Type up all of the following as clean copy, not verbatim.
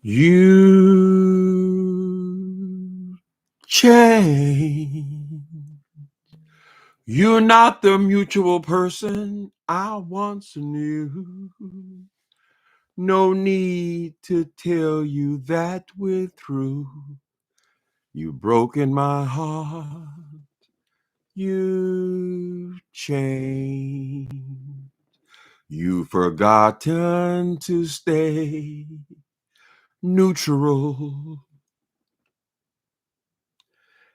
You change. You're not the mutual person I once knew. No need to tell you that we're through. You've broken my heart. You've changed. You've forgotten to stay neutral.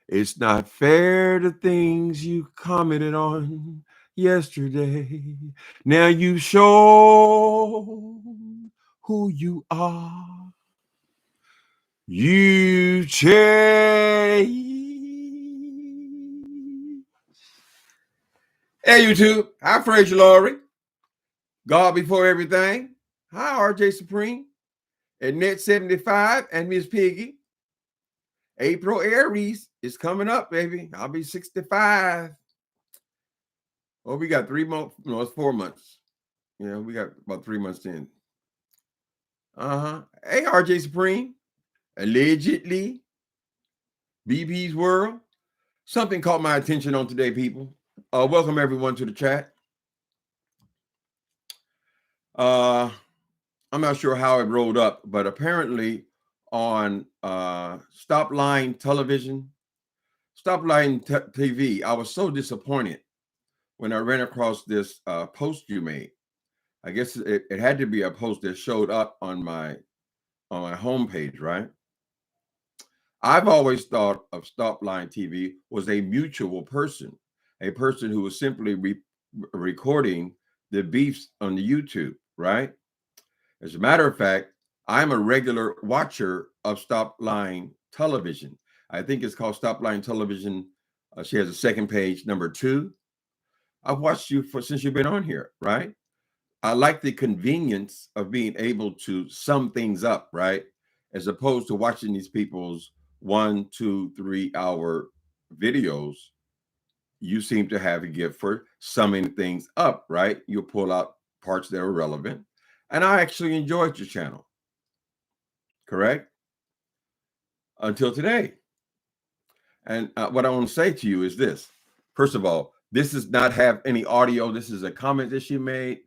It's not fair to things you commented on yesterday. Now you show who you are. You change. Hey, YouTube. Hi, Fraser Laurie. God before everything. Hi, RJ Supreme. And Net 75 and Miss Piggy. April Aries is coming up, baby. I'll be 65. Oh, we got 3 months. No, it's 4 months. Yeah, we got about 3 months in. Hey, RJ Supreme. Allegedly. BB's World. Something caught my attention on today, people. Welcome everyone to the chat. I'm not sure how it rolled up, but apparently on Stopline Television, Stopline TV, I was so disappointed when I ran across this post you made. I guess it had to be a post that showed up on my homepage, right? I've always thought of Stopline TV was a mutual person, a person who was simply recording the beefs on the YouTube, right? As a matter of fact, I'm a regular watcher of Stopline Television. I think it's called Stopline Television. She has a second page, number 2. I've watched you since you've been on here, right? I like the convenience of being able to sum things up, right? As opposed to watching these people's 1, 2, 3 hour videos. You seem to have a gift for summing things up, right? You'll pull out parts that are relevant. And I actually enjoyed your channel. Correct? Until today. And what I want to say to you is this. First of all, this does not have any audio. This is a comment that she made.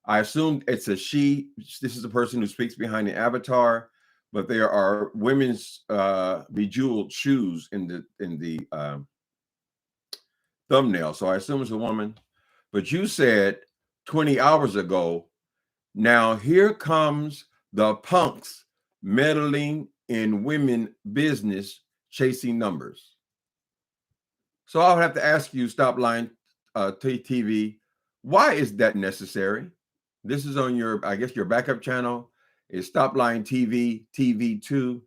I assume it's a she. This is a person who speaks behind the avatar, but there are women's bejeweled shoes in the thumbnail. So I assume it's a woman. But you said 20 hours ago, now here comes the punks meddling in women business, chasing numbers. So I'll have to ask you, Stopline TV, why is that necessary? This is on your, I guess, your backup channel is Stopline TV, TV2.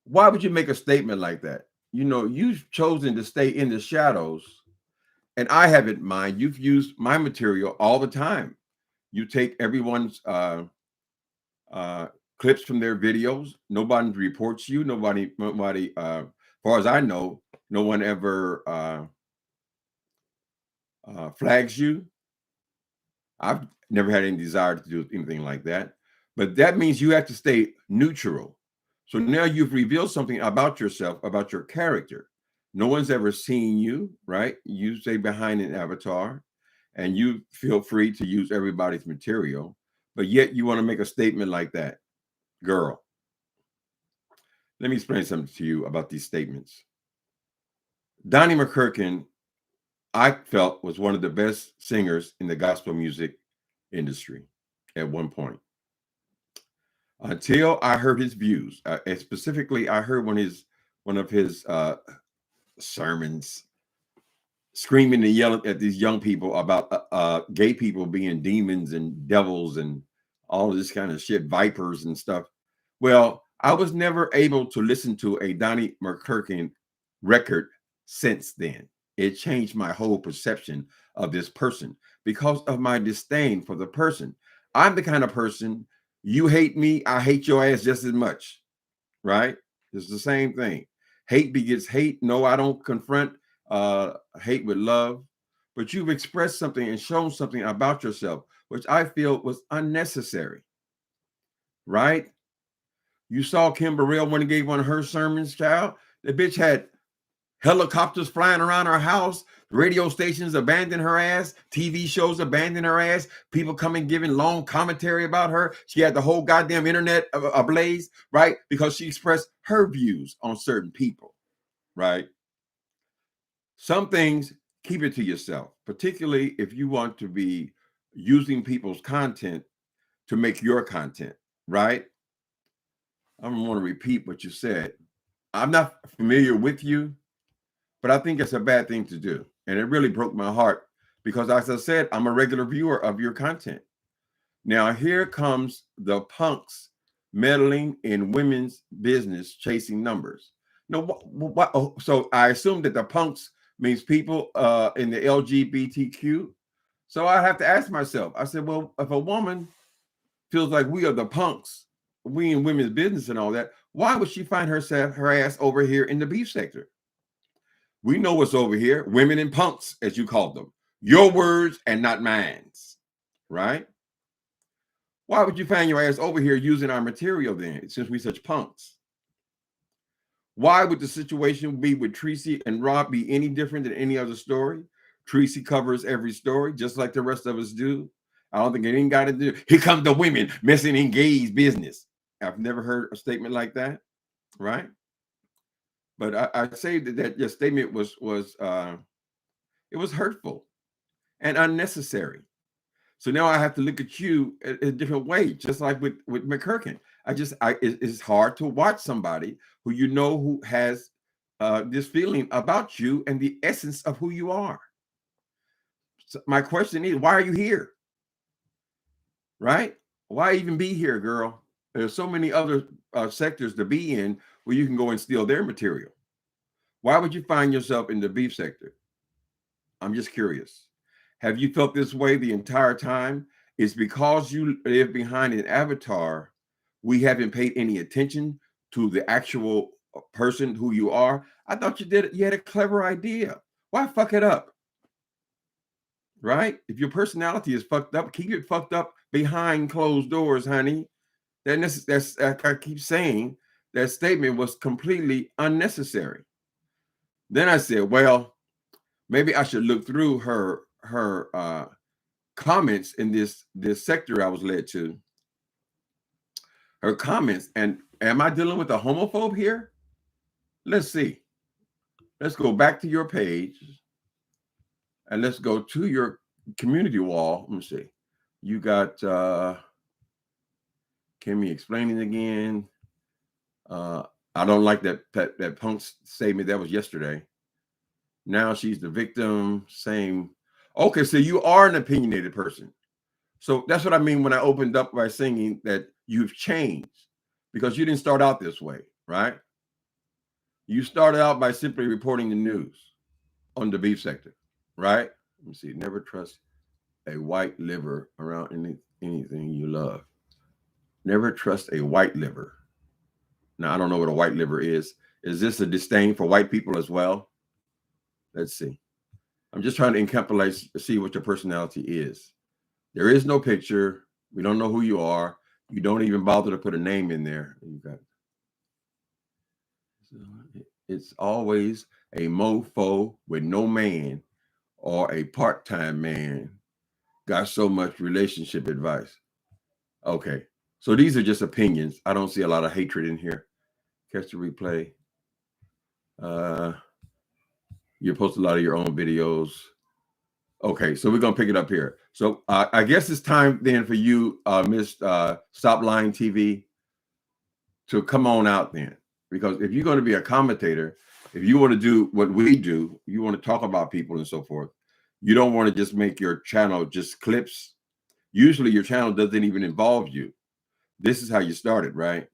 Why would you make a statement like that? You know, you've chosen to stay in the shadows, and I have it in mind. You've used my material all the time. You take everyone's clips from their videos. Nobody reports you. Nobody, as far as I know, no one ever flags you. I've never had any desire to do anything like that. But that means you have to stay neutral. So now you've revealed something about yourself, about your character. No one's ever seen you, right? You stay behind an avatar and you feel free to use everybody's material, but yet you want to make a statement like that. Girl, let me explain something to you about these statements. Donnie McClurkin, I felt, was one of the best singers in the gospel music industry at one point. Until I heard his views, and specifically, I heard one of his sermons screaming and yelling at these young people about gay people being demons and devils and all of this kind of shit, vipers and stuff. Well, I was never able to listen to a Donnie McClurkin record since then. It changed my whole perception of this person because of my disdain for the person. I'm the kind of person You hate me, I hate your ass just as much, right? It's the same thing. Hate begets hate. No, I don't confront hate with love, but you've expressed something and shown something about yourself, which I feel was unnecessary, right? You saw Kim Burrell when he gave one of her sermons, child. The bitch had helicopters flying around her house, radio stations abandoned her ass, TV shows abandoned her ass, people coming giving long commentary about her. She had the whole goddamn internet ablaze, right? Because she expressed her views on certain people, right? Some things, keep it to yourself, particularly if you want to be using people's content to make your content, right? I don't want to repeat what you said. I'm not familiar with you, but I think it's a bad thing to do. And it really broke my heart because, as I said, I'm a regular viewer of your content. Now, here comes the punks meddling in women's business, chasing numbers. No, so I assume that the punks means people in the LGBTQ. So I have to ask myself, I said, well, if a woman feels like we are the punks, we in women's business and all that, why would she find her ass over here in the beef sector? We know what's over here, women and punks, as you called them. Your words and not mine's, right? Why would you find your ass over here using our material then, since we such punks? Why would the situation be with Tracy and Rob be any different than any other story? Tracy covers every story, just like the rest of us do. I don't think it ain't got to do. Here come the women messing in gays' business. I've never heard a statement like that, right? But I say that your statement was it was hurtful and unnecessary. So now I have to look at you a different way, just like with McCurkin. It's hard to watch somebody who you know who has this feeling about you and the essence of who you are. So my question is, why are you here? Right? Why even be here, girl? There's so many other sectors to be in where you can go and steal their material. Why would you find yourself in the beef sector? I'm just curious. Have you felt this way the entire time? It's because you live behind an avatar. We haven't paid any attention to the actual person who you are. I thought you did. You had a clever idea. Why fuck it up? Right? If your personality is fucked up, keep it fucked up behind closed doors, honey. That's I keep saying that statement was completely unnecessary. Then I said, well, maybe I should look through her comments in this sector I was led to. Her comments, and am I dealing with a homophobe here? Let's see. Let's go back to your page and let's go to your community wall. Let me see. You got Kimmy explaining again. I don't like that punk statement that was yesterday. Now she's the victim. Same. Okay, so you are an opinionated person. So that's what I mean when I opened up by saying that you've changed, because you didn't start out this way, right? You started out by simply reporting the news on the beef sector, right? Let me see. Never trust a white liver around anything you love. Never trust a white liver. Now, I don't know what a white liver is. Is this a disdain for white people as well? Let's see. I'm just trying to encapsulate, see what your personality is. There is no picture. We don't know who you are. You don't even bother to put a name in there. You got. It's always a mofo with no man or a part-time man. Got so much relationship advice. Okay. So these are just opinions. I don't see a lot of hatred in here. Catch the replay. You post a lot of your own videos. Okay, so we're gonna pick it up here. So I guess it's time then for you, Miss Stop Lying TV, to come on out then. Because if you're going to be a commentator, if you want to do what we do, you want to talk about people and so forth, you don't want to just make your channel just clips. Usually your channel doesn't even involve you. This is how you started, right?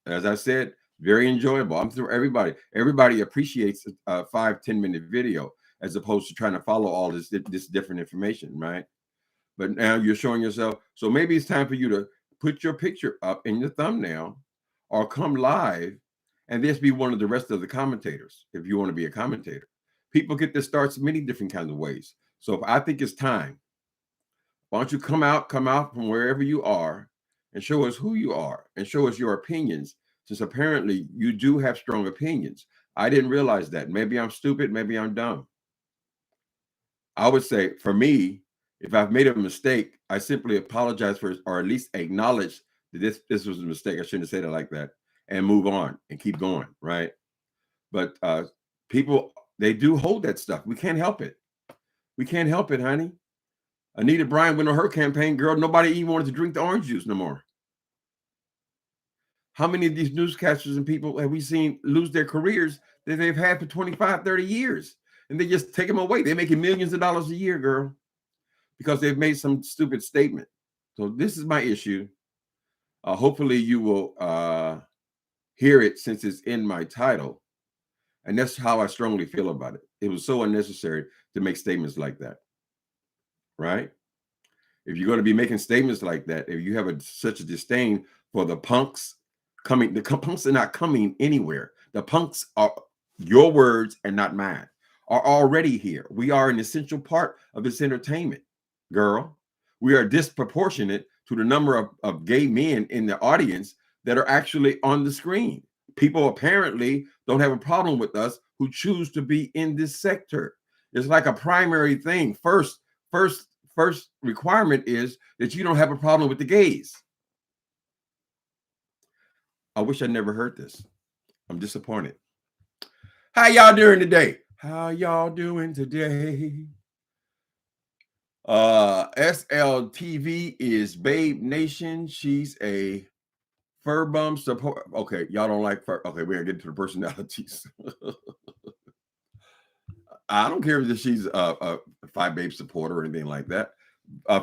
As I said, very enjoyable. I'm through everybody. Everybody appreciates a 5-10 minute video as opposed to trying to follow all this different information, right? But now you're showing yourself. So maybe it's time for you to put your picture up in your thumbnail or come live and just be one of the rest of the commentators if you want to be a commentator. People get their starts many different kinds of ways. So if I think it's time, why don't you come out from wherever you are and show us who you are and show us your opinions, since apparently you do have strong opinions. I didn't realize that. Maybe I'm stupid, maybe I'm dumb. I would say for me, if I've made a mistake, I simply apologize for, or at least acknowledge that this was a mistake. I shouldn't have said it like that, and move on and keep going, right? But people, they do hold that stuff. We can't help it. We can't help it, honey. Anita Bryant went on her campaign, girl. Nobody even wanted to drink the orange juice no more. How many of these newscasters and people have we seen lose their careers that they've had for 25, 30 years? And they just take them away. They're making millions of dollars a year, girl, because they've made some stupid statement. So this is my issue. Hopefully you will hear it since it's in my title. And that's how I strongly feel about it. It was so unnecessary to make statements like that, right? If you're going to be making statements like that, if you have such a disdain for the punks coming, the punks are not coming anywhere. The punks are, your words and not mine, are already here. We are an essential part of this entertainment, girl. We are disproportionate to the number of gay men in the audience that are actually on the screen. People apparently don't have a problem with us who choose to be in this sector. It's like a primary thing. First requirement is that you don't have a problem with the gays. I wish I never heard this. I'm disappointed. How y'all doing today? How y'all doing today? SLTV is Babe Nation. She's a fur bum support. Okay, y'all don't like fur. Okay, we're gonna get to the personalities. I don't care if she's a Five Babe supporter or anything like that.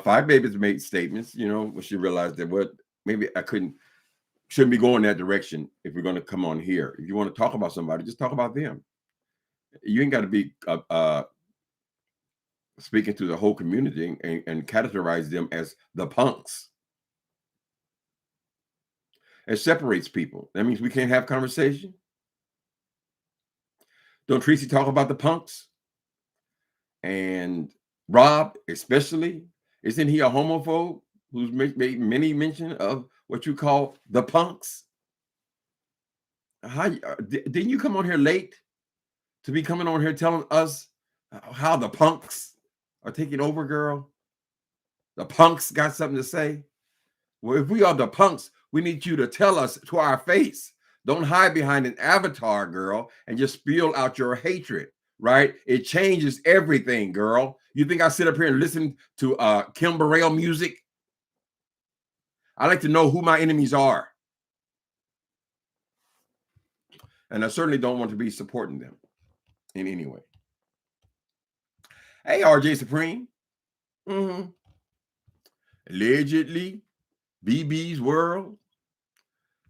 Five Babe has made statements, you know, when she realized that maybe I shouldn't be going that direction if we're going to come on here. If you want to talk about somebody, just talk about them. You ain't got to be speaking to the whole community and categorize them as the punks. It separates people. That means we can't have conversation. Don't Tracy talk about the punks? And Rob, especially, isn't he a homophobe who's made many mention of what you call the punks? Didn't you come on here late to be coming on here telling us how the punks are taking over, girl? The punks got something to say? Well, if we are the punks, we need you to tell us to our face. Don't hide behind an avatar, girl, and just spill out your hatred, right? It changes everything, girl. You think I sit up here and listen to Kim Burrell music? I like to know who my enemies are. And I certainly don't want to be supporting them in any way. Hey, RJ Supreme. Allegedly, BB's World.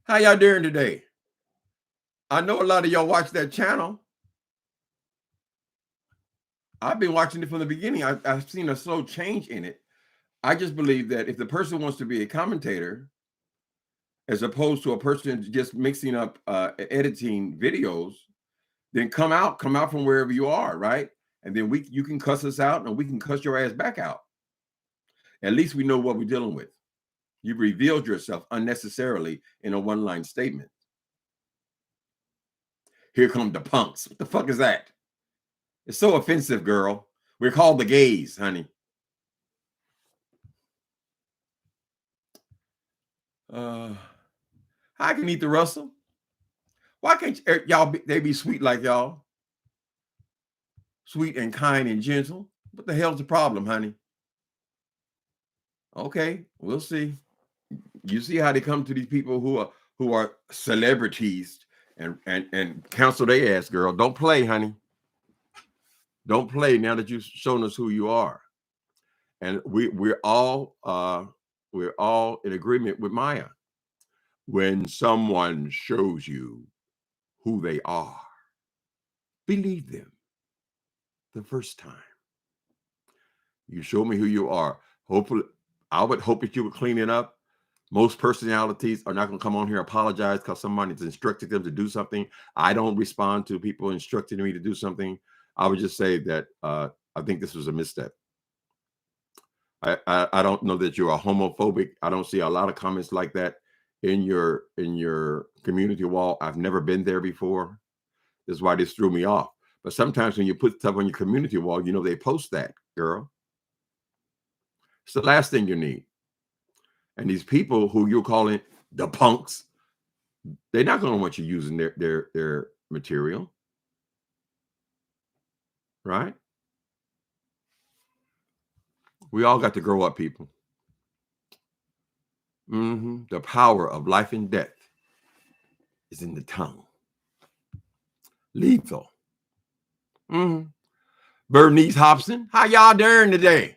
How y'all doing today? I know a lot of y'all watch that channel. I've been watching it from the beginning. I've seen a slow change in it. I just believe that if the person wants to be a commentator, as opposed to a person just mixing up editing videos, then come out from wherever you are, right? And then you can cuss us out and we can cuss your ass back out. At least we know what we're dealing with. You've revealed yourself unnecessarily in a one-line statement. Here come the punks. What the fuck is that? It's so offensive, girl. We're called the gays, honey. I can eat the Russell. Why can't y'all they be sweet like y'all? Sweet and kind and gentle. What the hell's the problem, honey? Okay, we'll see. You see how they come to these people who are celebrities and counsel their ass, girl. Don't play, honey. Don't play now that you've shown us who you are. And we're all in agreement with Maya. When someone shows you who they are, believe them the first time. You show me who you are. Hopefully, I would hope that you would clean it up. Most personalities are not going to come on here and apologize because somebody's instructed them to do something. I don't respond to people instructing me to do something. I would just say that I think this was a misstep. I don't know that you are homophobic. I don't see a lot of comments like that in your community wall. I've never been there before. This is why this threw me off. But sometimes when you put stuff on your community wall, you know they post that, girl. It's the last thing you need. And these people who you're calling the punks, they're not going to want you using their material, right? We all got to grow up, people. The power of life and death is in the tongue. Lethal. Bernice Hobson, how y'all doing today?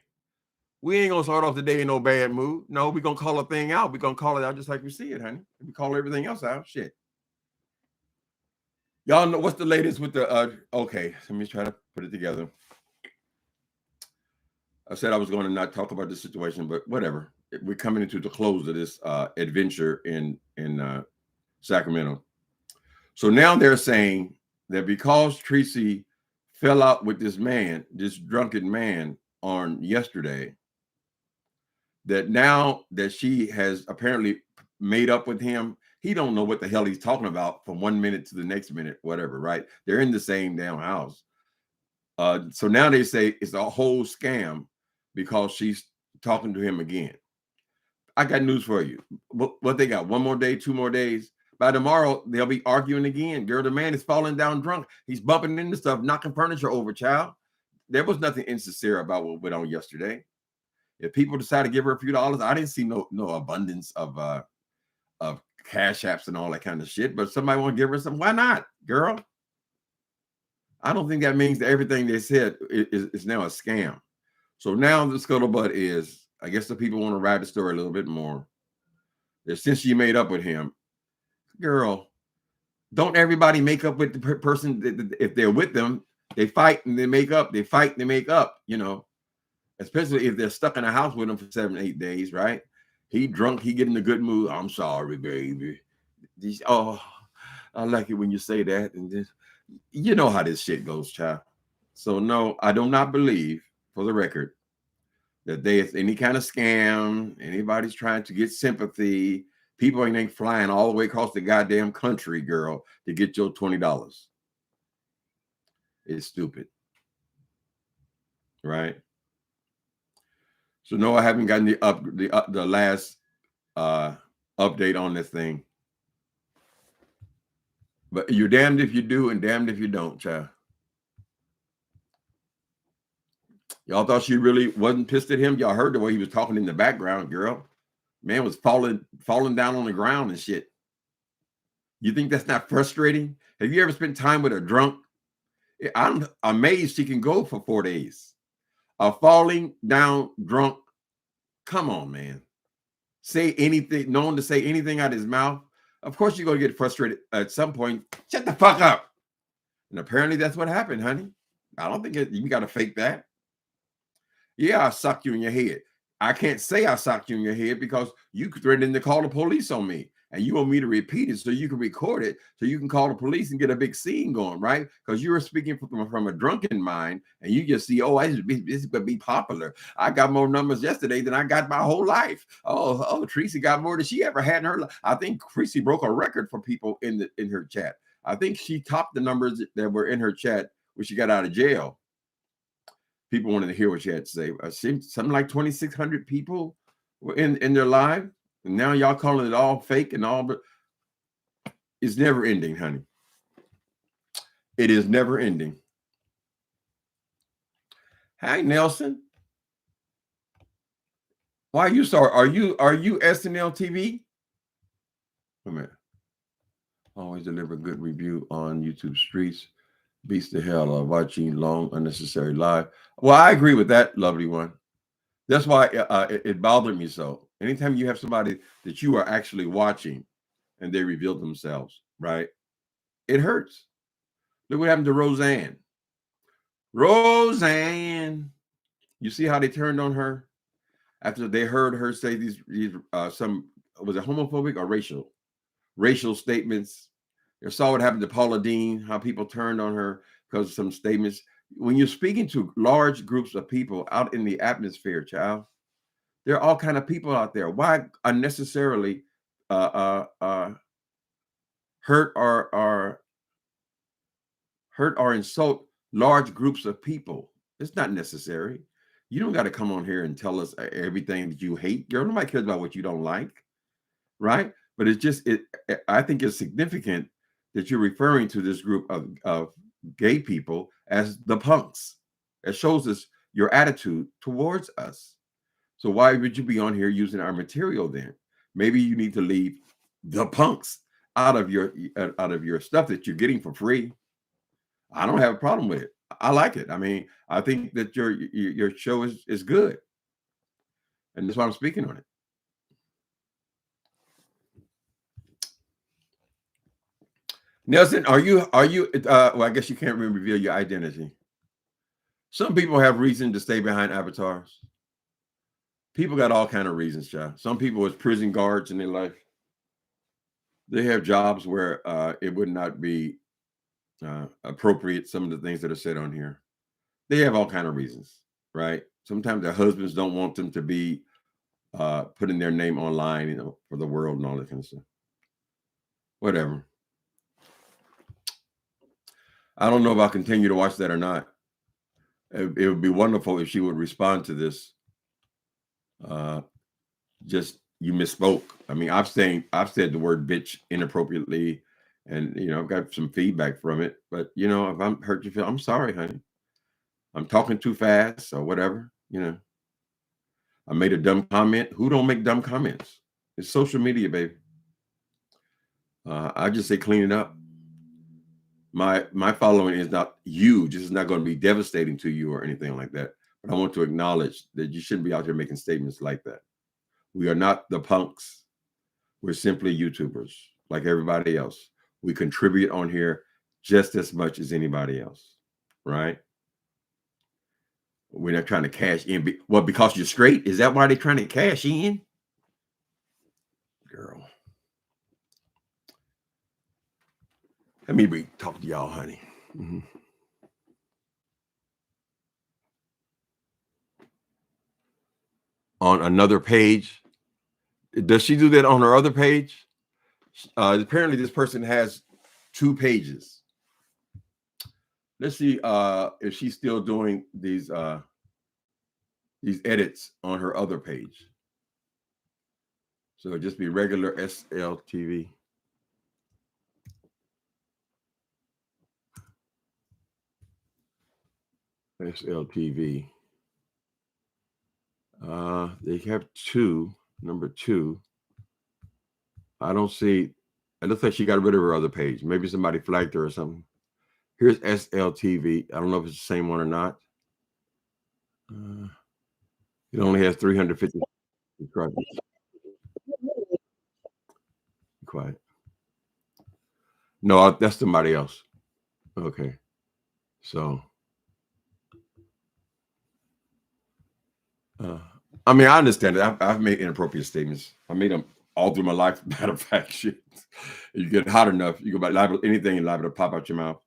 We ain't gonna start off the day in no bad mood. No, we're gonna call a thing out. We're gonna call it out just like we see it, honey. We call everything else out. Shit. Y'all know what's the latest with the okay, let me try to put it together. I said I was going to not talk about this situation, but whatever. We're coming into the close of this adventure in Sacramento. So now they're saying that because Tracy fell out with this man, this drunken man on yesterday, that now that she has apparently made up with him, he don't know what the hell he's talking about from 1 minute to the next minute, whatever, right? They're in the same damn house. So now they say it's a whole scam because she's talking to him again. I got news for you. What they got? 1 more day, 2 more days. By tomorrow, they'll be arguing again. Girl, the man is falling down drunk. He's bumping into stuff, knocking furniture over, child. There was nothing insincere about what went on yesterday. If people decide to give her a few dollars, I didn't see no abundance of cash apps and all that kind of shit. But somebody want to give her some, why not, girl? I don't think that means that everything they said is now a scam. So now the scuttlebutt is, I guess the people want to ride the story a little bit more. That since she made up with him, girl, don't everybody make up with the person that if they're with them, they fight and they make up, they fight and they make up, you know, especially if they're stuck in a house with him for 7, 8 days, right? He drunk, he get in a good mood. I'm sorry, baby. Oh, I like it when you say that. And then, you know how this shit goes, child. So no, I do not believe, for the record, that there's any kind of scam. Anybody's trying to get sympathy. People ain't flying all the way across the goddamn country, girl, to get your $20. It's stupid, right? So no, I haven't gotten the last update on this thing. But you're damned if you do and damned if you don't, child. Y'all thought she really wasn't pissed at him? Y'all heard the way he was talking in the background, girl. Man was falling down on the ground and shit. You think that's not frustrating? Have you ever spent time with a drunk? I'm amazed she can go for 4 days. A falling down drunk. Come on, man. Say anything, known to say anything out of his mouth. Of course you're going to get frustrated at some point. Shut the fuck up. And apparently that's what happened, honey. I don't think you got to fake that. Yeah, I socked you in your head. I can't say I socked you in your head because you threatened to call the police on me. And you want me to repeat it so you can record it so you can call the police and get a big scene going, right? Because you were speaking from a drunken mind and you just see, oh, this is going to be popular. I got more numbers yesterday than I got my whole life. Oh, Tracy got more than she ever had in her life. I think Tracy broke a record for people in her chat. I think she topped the numbers that were in her chat when she got out of jail. People wanted to hear what she had to say. Something like 2,600 people were in their live. And now y'all calling it all fake and all, but it's never ending, honey. It is never ending. Hi, Nelson. Why are you sorry? Are you SLTV? Wait a minute. Always deliver good review on YouTube streets. Beats the hell out of watching long, unnecessary live. Well, I agree with that, lovely one. That's why it bothered me so. Anytime you have somebody that you are actually watching and they reveal themselves, right? It hurts. Look what happened to Roseanne. Roseanne. You see how they turned on her after they heard her say some was it homophobic or racial statements. You saw what happened to Paula Dean, how people turned on her because of some statements. When you're speaking to large groups of people out in the atmosphere, child, there are all kind of people out there. Why unnecessarily hurt or insult large groups of people? It's not necessary. You don't got to come on here and tell us everything that you hate. Girl, nobody cares about what you don't like, right? But it's just I think it's significant that you're referring to this group of gay people as the punks. It shows us your attitude towards us. So why would you be on here using our material then? Maybe you need to leave the punks out of your stuff that you're getting for free. I don't have a problem with it. I like it. I mean, I think that your show is good, and that's why I'm speaking on it. Nelson, are you? Well, I guess you can't really reveal your identity. Some people have reason to stay behind avatars. People got all kind of reasons, child. Some people as prison guards in their life. They have jobs where it would not be appropriate. Some of the things that are said on here. They have all kind of reasons, right? Sometimes their husbands don't want them to be putting their name online, you know, for the world and all that kind of stuff. Whatever. I don't know if I'll continue to watch that or not. It would be wonderful if she would respond to this. Just you misspoke. I mean, I've said the word bitch inappropriately, and you know, I've got some feedback from it. But you know, if I'm hurt you feel, I'm sorry, honey. I'm talking too fast or whatever. You know, I made a dumb comment. Who don't make dumb comments? It's social media, baby. I just say clean it up. My following is not huge. This is not going to be devastating to you or anything like that. But I want to acknowledge that you shouldn't be out there making statements like that. We are not the punks. We're simply YouTubers like everybody else. We contribute on here just as much as anybody else, right? We're not trying to cash in. Well, because you're straight? Is that why they're trying to cash in? Girl. Let me talk to y'all, honey. Mm-hmm. On another page. Does she do that on her other page? Apparently, this person has 2 pages. Let's see if she's still doing these edits on her other page. So it'll just be regular SLTV. SLTV. They have 2. Number 2. I don't see. It looks like she got rid of her other page. Maybe somebody flagged her or something. Here's SLTV. I don't know if it's the same one or not. It only has 350 subscribers. Quiet. No, that's somebody else. Okay. So, I mean, I understand it. I've made inappropriate statements. I made them all through my life. Matter of fact, shit. You get hot enough, you go by liable anything and liable to pop out your mouth.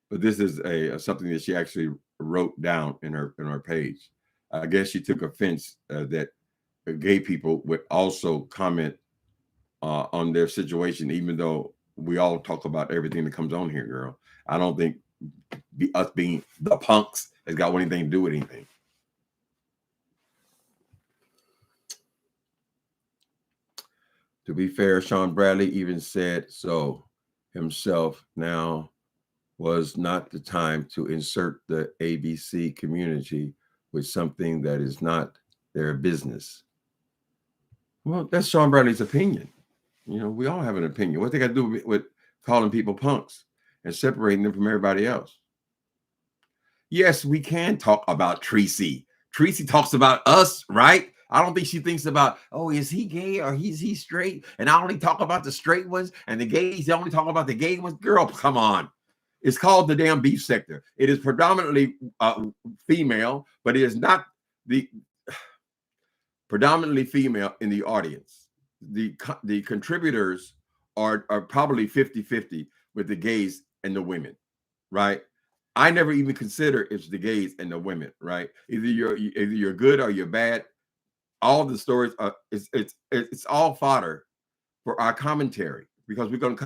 But this is something that she actually wrote down in her page. I guess she took offense that gay people would also comment on their situation, even though we all talk about everything that comes on here, girl. I don't think us being the punks has got anything to do with anything. To be fair, Sean Bradley even said so himself. Now was not the time to insert the ABC community with something that is not their business. Well, that's Sean Bradley's opinion. You know, we all have an opinion. What they got to do with calling people punks and separating them from everybody else? Yes, we can talk about Tracy. Tracy talks about us, right? I don't think she thinks about, oh, is he gay or is he straight? And I only talk about the straight ones and the gays. They only talk about the gay ones. Girl, come on. It's called the damn beef sector. It is predominantly female, but it is not the predominantly female in the audience. the contributors are probably 50-50 with the gays and the women, right? I never even consider it's the gays and the women, right? Either you're good or you're bad. All the stories are it's all fodder for our commentary, because we're going to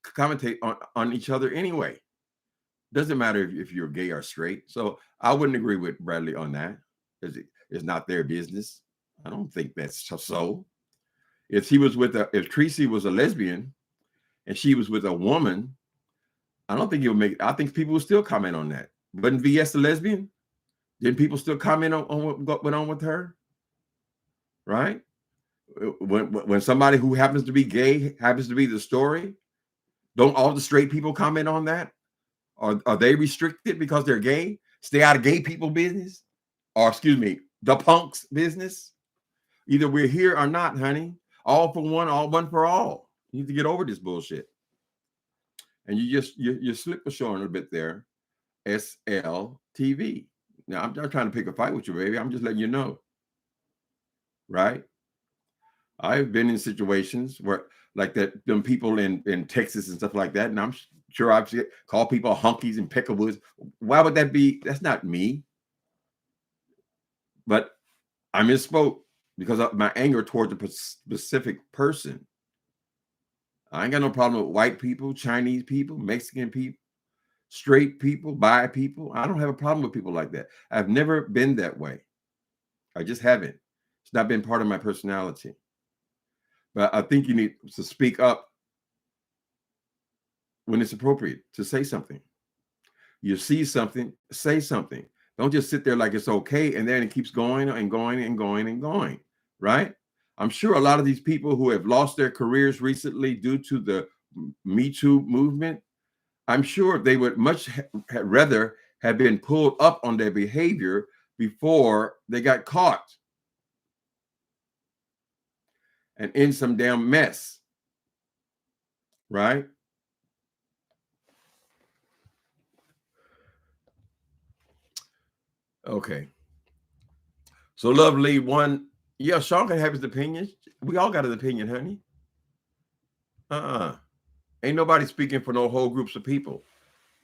commentate on each other anyway. Doesn't matter if you're gay or straight. So I wouldn't agree with Bradley on that. It's not their business. I don't think that's so. If Tracy was a lesbian and she was with a woman, I don't think I think people would still comment on that. Wasn't VS a lesbian? Didn't people still comment on what went on with her? Right? When somebody who happens to be gay happens to be the story, don't all the straight people comment on that? Are they restricted because they're gay? Stay out of gay people business? Or excuse me, the punks business? Either we're here or not, honey. All for one, all one for all. You need to get over this bullshit. And you slip a showing a little bit there. SLTV. Now I'm not trying to pick a fight with you, baby. I'm just letting you know. Right? I've been in situations where, like that, them people in Texas and stuff like that, and I'm sure I've called people hunkies and peckerwoods. Why would that be? That's not me. But I misspoke because of my anger towards a specific person. I ain't got no problem with white people, Chinese people, Mexican people, straight people, bi people. I don't have a problem with people like that. I've never been that way. I just haven't. It's not been part of my personality. But I think you need to speak up when it's appropriate to say something. You see something, say something. Don't just sit there like it's okay and then it keeps going and going and going and going, right? I'm sure a lot of these people who have lost their careers recently due to the Me Too movement, I'm sure they would much rather have been pulled up on their behavior before they got caught and in some damn mess, right? Okay. So Lovely one, yeah, Sean can have his opinion. We all got an opinion, honey. Ain't nobody speaking for no whole groups of people.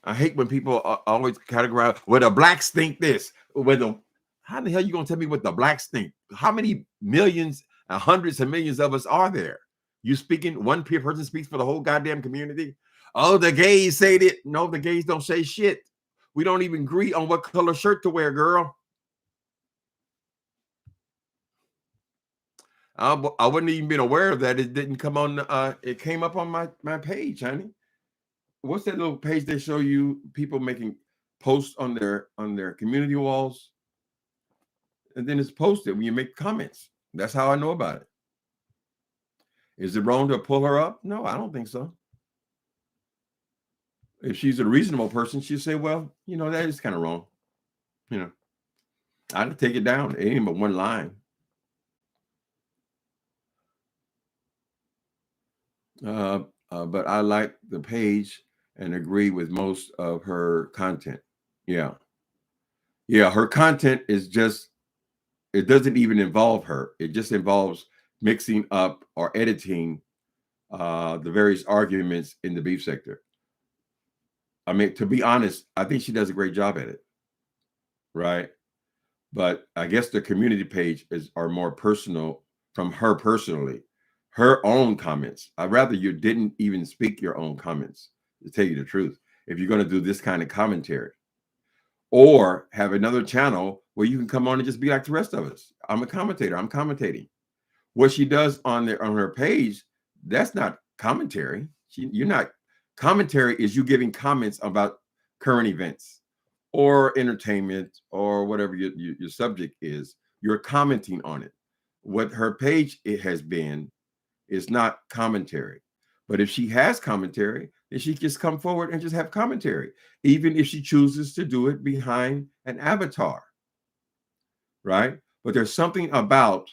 I hate when people always categorize, well, the blacks think this. How the hell you gonna tell me what the blacks think? How many millions, hundreds of millions of us are there? You speaking, one person speaks for the whole goddamn community? Oh, the gays say that. No, the gays don't say shit. We don't even agree on what color shirt to wear, girl. I wouldn't even been aware of that. It didn't come on. It came up on my page, honey. What's that little page they show you people making posts on their community walls, and then it's posted when you make comments. That's how I know about it. Is it wrong to pull her up? No, I don't think so. If she's a reasonable person, she'll say, well, that is kind of wrong. I'd take it down. It ain't but one line. But I like the page and agree with most of her content. Yeah. Her content is just, it doesn't even involve her. It just involves mixing up or editing the various arguments in the beef sector. I mean, to be honest, I think she does a great job at it. Right. But I guess the community page are more personal from her personally. Her own comments. I'd rather you didn't even speak your own comments, to tell you the truth, if you're going to do this kind of commentary. Or have another channel where you can come on and just be like the rest of us. I'm a commentator. I'm commentating. What she does on her page, that's not commentary. Commentary is you giving comments about current events or entertainment or whatever your subject is. You're commenting on it. What her page has been is not commentary. But if she has commentary, then she just come forward and just have commentary, even if she chooses to do it behind an avatar. Right? But there's something about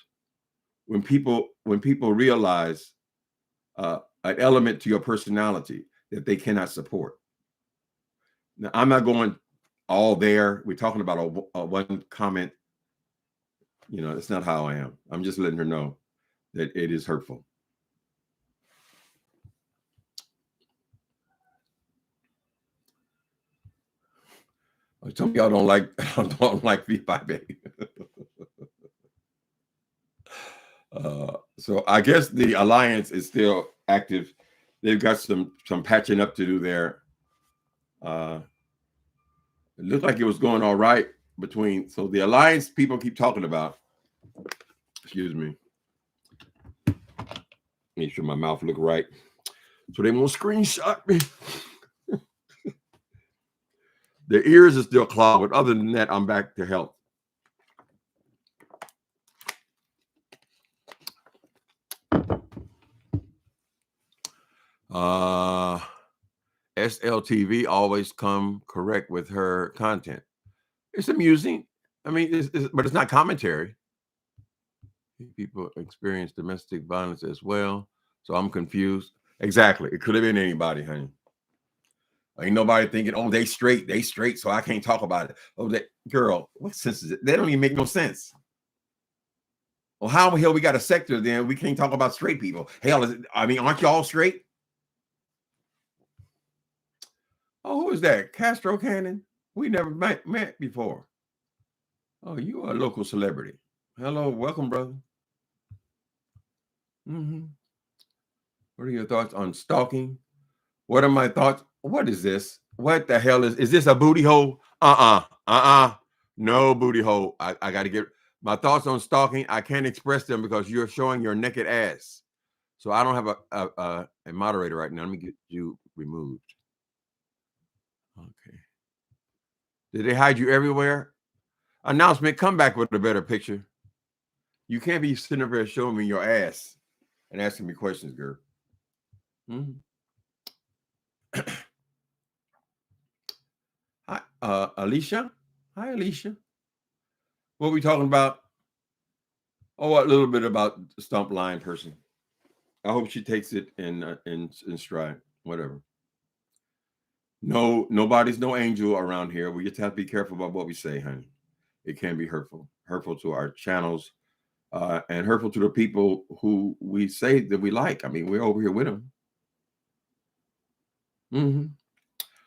when people realize an element to your personality that they cannot support. Now, I'm not going all there. We're talking about a one comment. That's not how I am. I'm just letting her know that it is hurtful. Some of y'all don't like V5A. So I guess the alliance is still active. They've got some patching up to do there. It looked like it was going all right between. So the alliance people keep talking about. Excuse me. Make sure my mouth look right, so they won't screenshot me. Their ears are still clogged, but other than that, I'm back to health. SLTV always come correct with her content. It's amusing. I mean, but it's not commentary. People experience domestic violence as well, so I'm confused. Exactly, it could have been anybody, honey. Ain't nobody thinking, oh, they straight, so I can't talk about it. Oh, that girl, what sense is it? They don't even make no sense. Well, how the hell we got a sector then? We can't talk about straight people. Hell, aren't y'all straight? Oh, who is that? Castro Cannon? We never met before. Oh, you are a local celebrity. Hello, welcome, brother. What are your thoughts on stalking? What are my thoughts? What is this? What the hell is this a booty hole? No booty hole. I got to get my thoughts on stalking. I can't express them because you're showing your naked ass. So I don't have a moderator right now. Let me get you removed. Okay. Did they hide you everywhere? Announcement, come back with a better picture. You can't be sitting up there showing me your ass and asking me questions, girl. Hi, Alicia. Hi, Alicia. What are we talking about? Oh, a little bit about the stump line person. I hope she takes it in stride. Whatever. No, nobody's no angel around here. We just have to be careful about what we say, honey. It can be hurtful to our channels, and hurtful to the people who we say that we like. I mean, we're over here with them.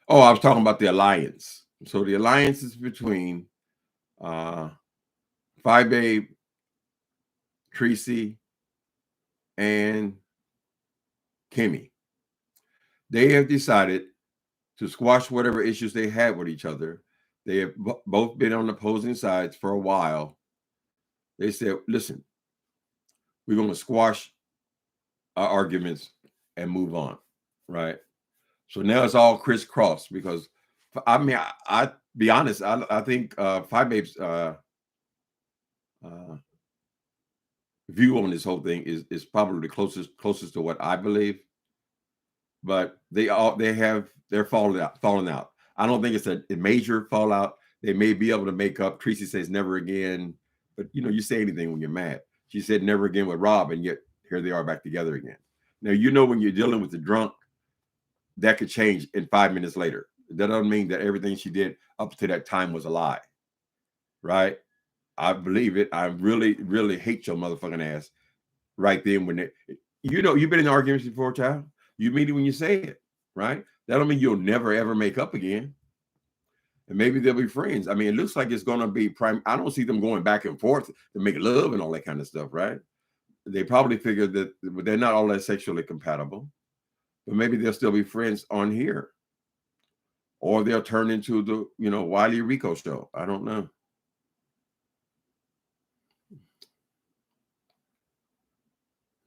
Oh, I was talking about the alliance. So the alliance is between Phi Babe, Tracy, and Kimmy. They have decided to squash whatever issues they had with each other. They have both been on opposing sides for a while. They said, listen, we're going to squash our arguments and move on, right? So now it's all crisscross because, I mean, I be honest, I think Phi Babe's view on this whole thing is probably the closest to what I believe. But they're falling out. I don't think it's a major fallout. They may be able to make up. Tracy says never again, but you say anything when you're mad. She said never again with Rob, and yet here they are back together again. Now when you're dealing with the drunk, that could change in 5 minutes later. That doesn't mean that everything she did up to that time was a lie, right? I believe it. I really, really hate your motherfucking ass right then when you've been in arguments before, child. You mean it when you say it, right? That don't mean you'll never, ever make up again. And maybe they'll be friends. I mean, it looks like it's going to be I don't see them going back and forth to make love and all that kind of stuff, right? They probably figured that they're not all that sexually compatible. But maybe they'll still be friends on here. Or they'll turn into the, Wiley Rico show. I don't know.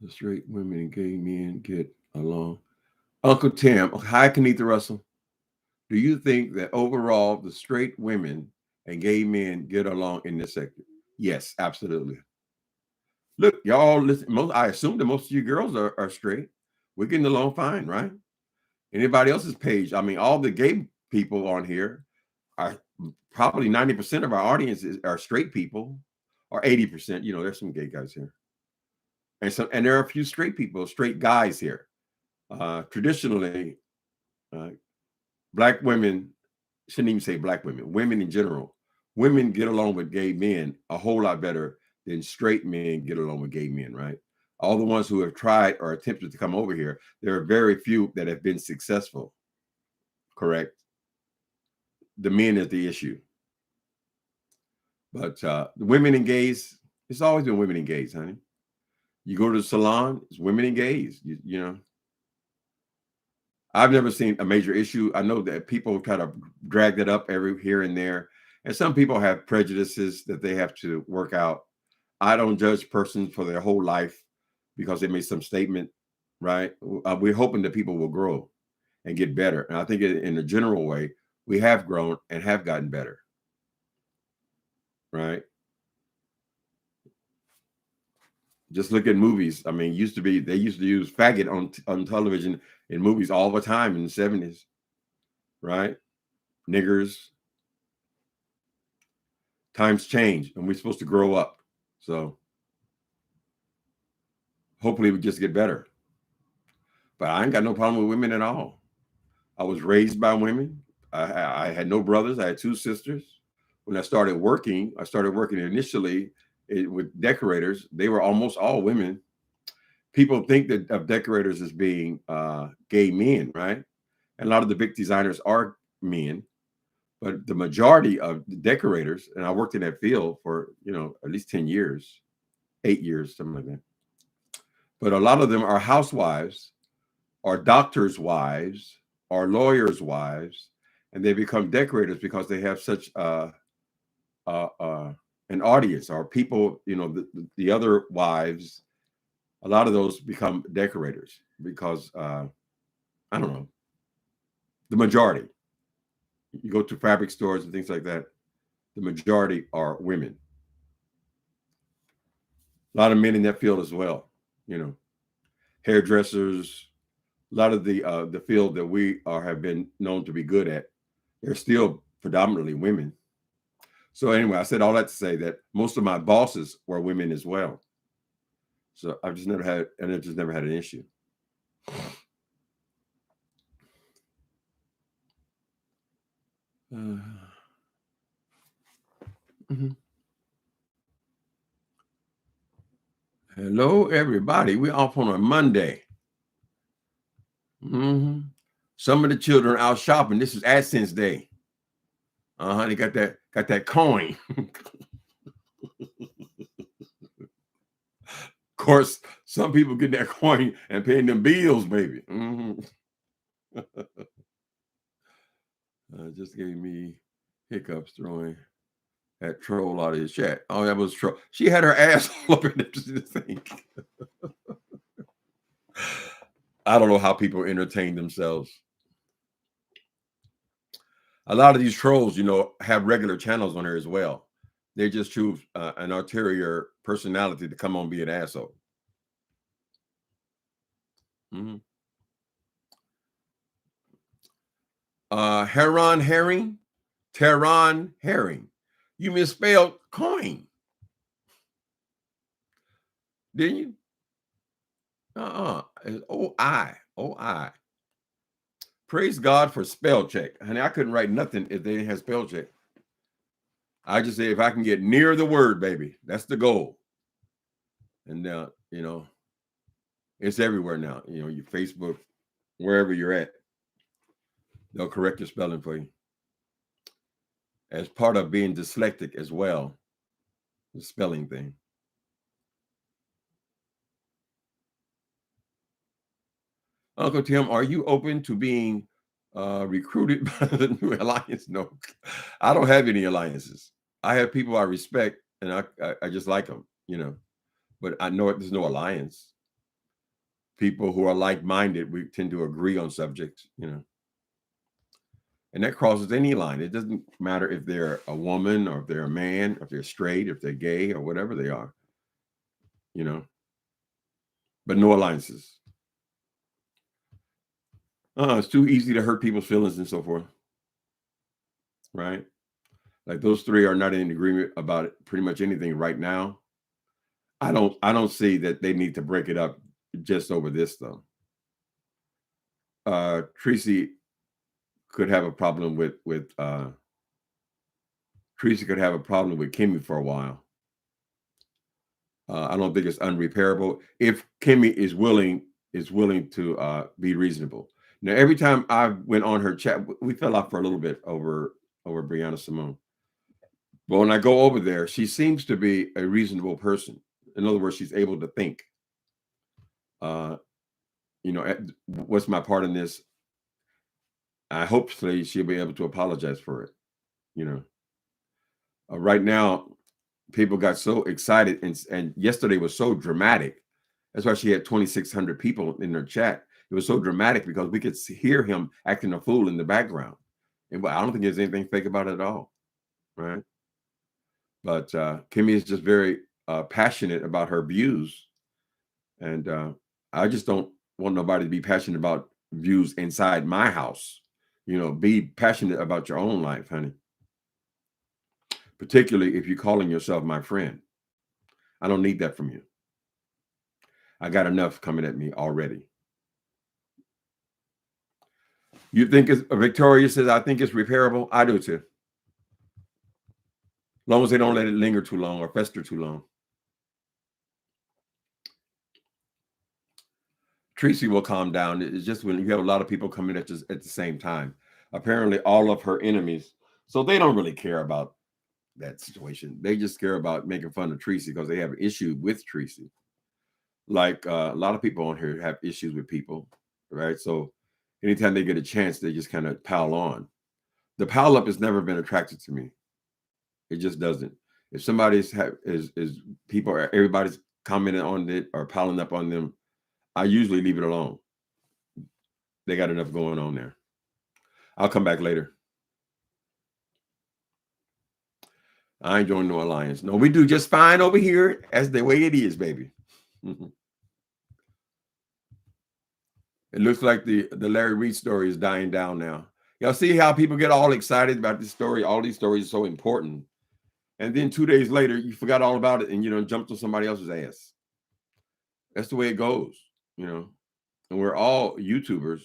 The straight women and gay men get along. Uncle Tim, hi, Kenitha Russell. Do you think that overall the straight women and gay men get along in this sector? Yes, absolutely. Look, y'all listen. I assume that most of you girls are straight. We're getting along fine, right? Anybody else's page? I mean, all the gay people on here are probably 90% of our audience are straight people, or 80%. There's some gay guys here. And there are a few straight people, straight guys here. Traditionally, black women, shouldn't even say black women in general, women get along with gay men a whole lot better than straight men get along with gay men, right? All the ones who have tried or attempted to come over here, there are very few that have been successful. Correct. The men is the issue. But the women and gays, it's always been women and gays, honey. You go to the salon, it's women and gays. You know, I've never seen a major issue. I know that people kind of drag that up every here and there, and some people have prejudices that they have to work out. I don't judge persons for their whole life because they made some statement, right? We're hoping that people will grow and get better, and I think in a general way, we have grown and have gotten better, right? Just look at movies. I mean, they used to use faggot on television in movies all the time in the 70s, right? Niggers. Times change, and we're supposed to grow up. So hopefully we just get better. But I ain't got no problem with women at all. I was raised by women. I had no brothers. I had 2 sisters. When I started working initially with decorators. They were almost all women. People think that of decorators as being gay men, right? And a lot of the big designers are men, but the majority of the decorators, and I worked in that field for, at least 10 years, 8 years, something like that. But a lot of them are housewives, or doctors' wives, or lawyers' wives, and they become decorators because they have such an audience, or people, the other wives. A lot of those become decorators because I don't know, the majority. You go to fabric stores and things like that, the majority are women. A lot of men in that field as well, hairdressers. A lot of the field that we have been known to be good at, they're still predominantly women. So anyway, I said all that to say that most of my bosses were women as well. So I've just never had an issue. Mm-hmm. Hello, everybody. We're off on a Monday. Mm-hmm. Some of the children are out shopping. This is AdSense Day. They got that coin. Of course, some people get that coin and paying them bills, baby. Mm-hmm. Just gave me hiccups throwing that troll out of his chat. Oh, that was troll. She had her ass all up in the thing. I don't know how people entertain themselves. A lot of these trolls, have regular channels on here as well. They just choose an ulterior personality to come on be an asshole. Mm-hmm. Tehran Herring. You misspelled coin. Didn't you? It's O-I. Praise God for spell check. Honey, I couldn't write nothing if they didn't have spell check. I just say if I can get near the word, baby, that's the goal. And it's everywhere now. Your Facebook, wherever you're at, they'll correct your spelling for you. As part of being dyslexic as well, the spelling thing. Uncle Tim, are you open to being recruited by the new alliance? No, I don't have any alliances. I have people I respect, and I just like them, But I know there's no alliance. People who are like-minded, we tend to agree on subjects, And that crosses any line. It doesn't matter if they're a woman or if they're a man, or if they're straight, if they're gay, or whatever they are, But no alliances. It's too easy to hurt people's feelings and so forth. Right? Like those 3 are not in agreement about pretty much anything right now. I don't see that they need to break it up just over this though. Tracy could have a problem with Tracy could have a problem with Kimmy for a while. I don't think it's unrepairable if Kimmy is willing to be reasonable. Now, every time I went on her chat, we fell off for a little bit over Brianna Simone. But when I go over there, she seems to be a reasonable person. In other words, she's able to think. What's my part in this? I hopefully she'll be able to apologize for it. Right now, people got so excited, and yesterday was so dramatic. That's why she had 2,600 people in her chat. It was so dramatic because we could hear him acting a fool in the background. And I don't think there's anything fake about it at all, right? But Kimmy is just very passionate about her views. And I just don't want nobody to be passionate about views inside my house. Be passionate about your own life, honey. Particularly if you're calling yourself my friend. I don't need that from you. I got enough coming at me already. You think Victoria says, I think it's repairable? I do too. As long as they don't let it linger too long or fester too long. Tracy will calm down. It's just when you have a lot of people coming at the same time. Apparently, all of her enemies, so they don't really care about that situation. They just care about making fun of Tracy because they have an issue with Tracy. Like a lot of people on here have issues with people, right? So anytime they get a chance, they just kind of pile on. The pile up has never been attractive to me. It just doesn't. If somebody's people, everybody's commenting on it or piling up on them, I usually leave it alone. They got enough going on there. I'll come back later. I ain't joining no alliance. No, we do just fine over here. That's the way it is, baby. It looks like the Larry Reid story is dying down now. Y'all see how people get all excited about this story? All these stories are so important. And then 2 days later, you forgot all about it and jumped on somebody else's ass. That's the way it goes, And we're all YouTubers,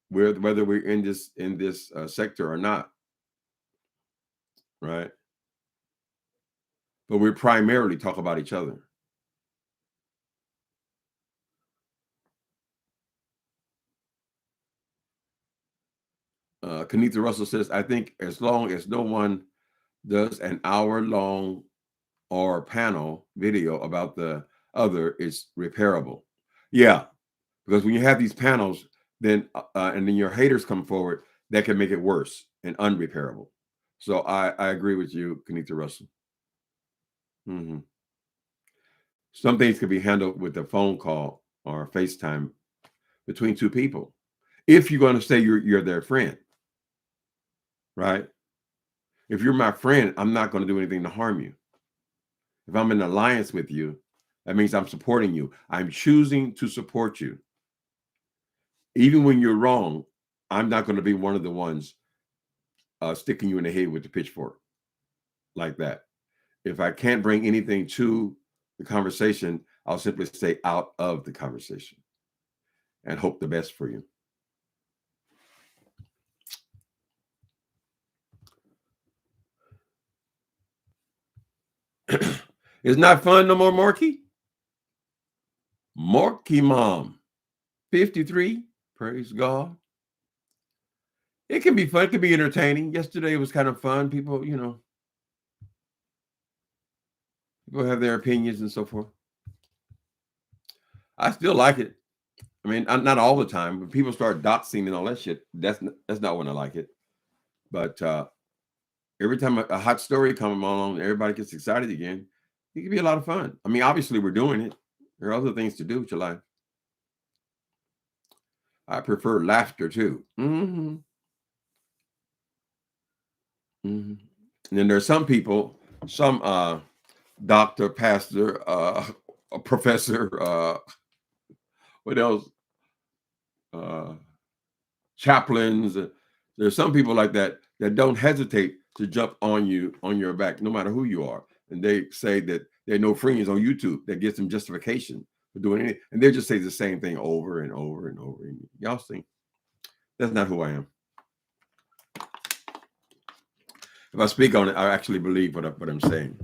whether we're in this sector or not, right? But we primarily talk about each other. Kanitha Russell says, I think as long as no one does an hour-long or panel video about the other, it's repairable. Yeah, because when you have these panels, then and then your haters come forward, that can make it worse and unrepairable. So I agree with you, Kanitha Russell. Some things can be handled with a phone call or FaceTime between two people. If you're going to say you're their friend, right? If you're my friend, I'm not going to do anything to harm you. If I'm in alliance with you, that means I'm supporting you. I'm choosing to support you. Even when you're wrong, I'm not going to be one of the ones sticking you in the head with the pitchfork like that. If I can't bring anything to the conversation, I'll simply stay out of the conversation and hope the best for you. It's not fun no more, Morky. Morky Mom, 53. Praise God. It can be fun. It can be entertaining. Yesterday was kind of fun. People, people have their opinions and so forth. I still like it. I mean, not all the time. When people start doxing and all that shit, that's not when I like it. But every time a hot story comes along and everybody gets excited again, it can be a lot of fun. I mean, obviously we're doing it. There are other things to do with your life. I prefer laughter too. And then there's some people, some doctor, pastor, a professor, what else? Chaplains. There's some people like that don't hesitate to jump on you, on your back, no matter who you are. And they say that there are no friends on YouTube that gives them justification for doing it. And they just say the same thing over and over and over. And y'all see, that's not who I am. If I speak on it, I actually believe what I'm saying.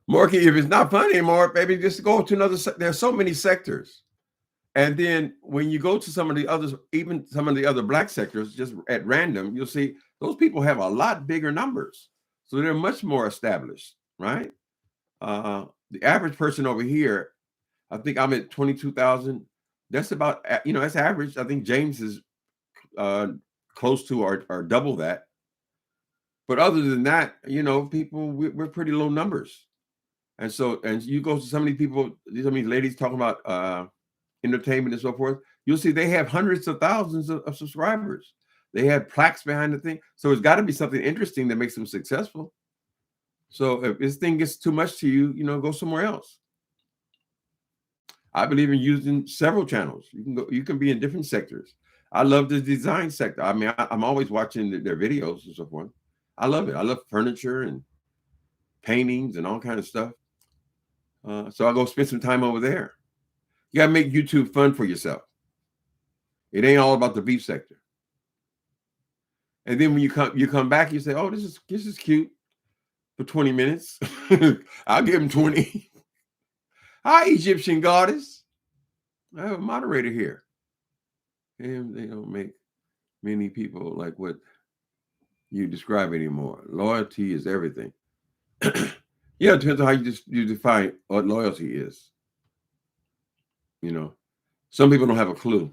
Market, if it's not fun anymore, baby, just go to another. There's so many sectors. And then when you go to some of the others, even some of the other black sectors, just at random, you'll see those people have a lot bigger numbers. So they're much more established, right? The average person over here, I think I'm at 22,000. That's about, that's average. I think James is close to or double that. But other than that, people, we're pretty low numbers. And so, and you go to so many people, some of these ladies talking about entertainment and so forth, you'll see they have hundreds of thousands of subscribers. They have plaques behind the thing. So it's got to be something interesting that makes them successful. So if this thing gets too much to you, go somewhere else. I believe in using several channels. You can be in different sectors. I love the design sector. I mean, I'm always watching their videos and so forth. I love it. I love furniture and paintings and all kind of stuff. So I go spend some time over there. You gotta make YouTube fun for yourself. It ain't all about the beef sector. And then when you come back, you say, "Oh, this is cute for 20 minutes." I'll give him 20. Hi, Egyptian goddess. I have a moderator here. And they don't make many people like what you describe anymore. Loyalty is everything. Yeah, it depends on how you define what loyalty is. Some people don't have a clue.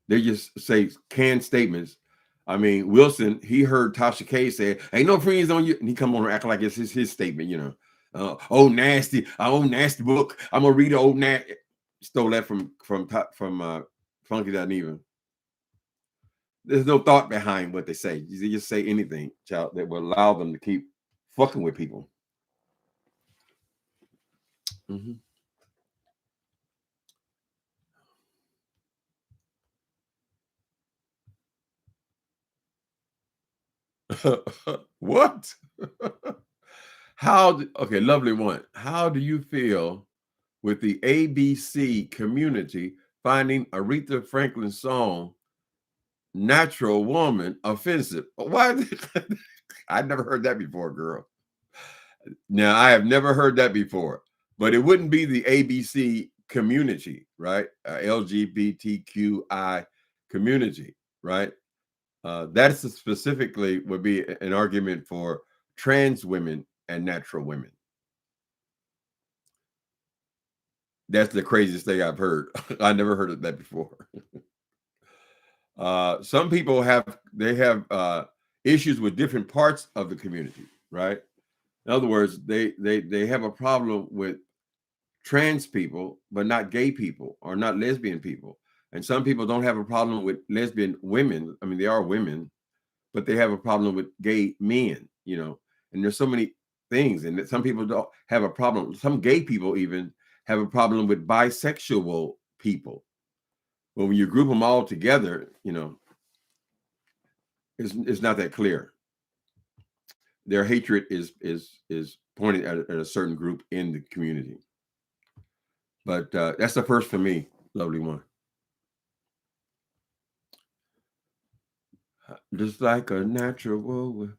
They just say canned statements. I mean, Wilson, he heard Tasha K say, "Ain't no friends on you," and he come on and act like it's his statement. Oh nasty, nasty book. I'm gonna read the old nasty. Stole that from Funky That Even. There's no thought behind what they say. They just say anything, child, that will allow them to keep fucking with people. Mm-hmm. What? Okay, lovely one. How do you feel with the ABC community finding Aretha Franklin's song "Natural Woman" offensive? Why? I'd never heard that before, girl. Now, I have never heard that before, but it wouldn't be the ABC community, right? LGBTQI community, right? That specifically would be an argument for trans women and natural women. That's the craziest thing I've heard. I never heard of that before. Some people have issues with different parts of the community, right? In other words, they have a problem with trans people, but not gay people or not lesbian people. And some people don't have a problem with lesbian women. I mean, they are women, but they have a problem with gay men, and there's so many things. And some people don't have a problem. Some gay people even have a problem with bisexual people. But when you group them all together, it's not that clear. Their hatred is pointed at a certain group in the community. But that's the first for me, lovely one. Just like a natural.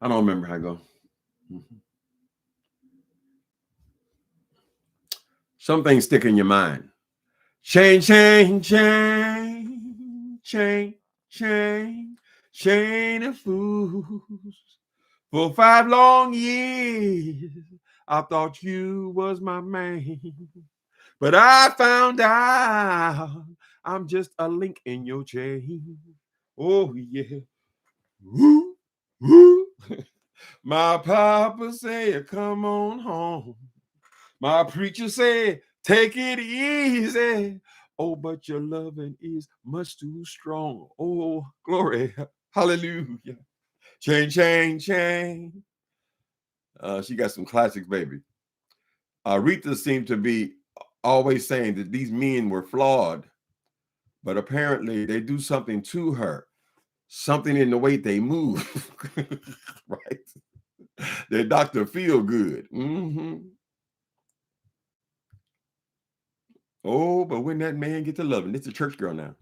I don't remember how I go. Mm-hmm. Some things stick in your mind. Chain, chain, chain, chain, chain, chain of fools. For 5 long years, I thought you was my man. But I found out I'm just a link in your chain. Oh, yeah. Woo, woo. My papa said, come on home. My preacher said, take it easy. Oh, but your loving is much too strong. Oh, glory. Hallelujah. Chain, chain, chain. She got some classics, baby. Aretha seemed to be always saying that these men were flawed, but apparently they do something to her, something in the way they move, right? Their doctor feel good. Mm-hmm. Oh, but when that man get to loving, it's a church girl now.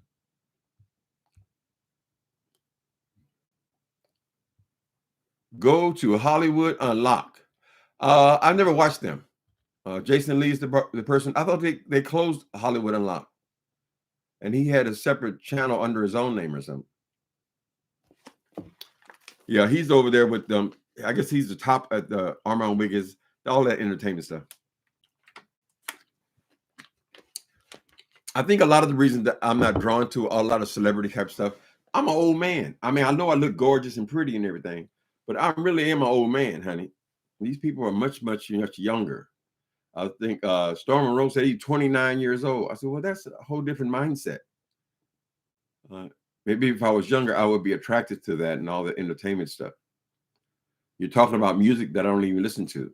Go to Hollywood Unlocked. I never watched them. Jason Lee's the person. I thought they closed Hollywood Unlocked, and he had a separate channel under his own name or something. Yeah, he's over there with them. I guess he's the top at the Armand Wiggins, all that entertainment stuff. I think a lot of the reason that I'm not drawn to a lot of celebrity type stuff, I'm an old man. I mean, I know I look gorgeous and pretty and everything, but I really am an old man, honey. These people are much younger. I think Storm Monroe said he's 29 years old. I said, well, that's a whole different mindset. Maybe if I was younger, I would be attracted to that and all the entertainment stuff. You're talking about music that I don't even listen to,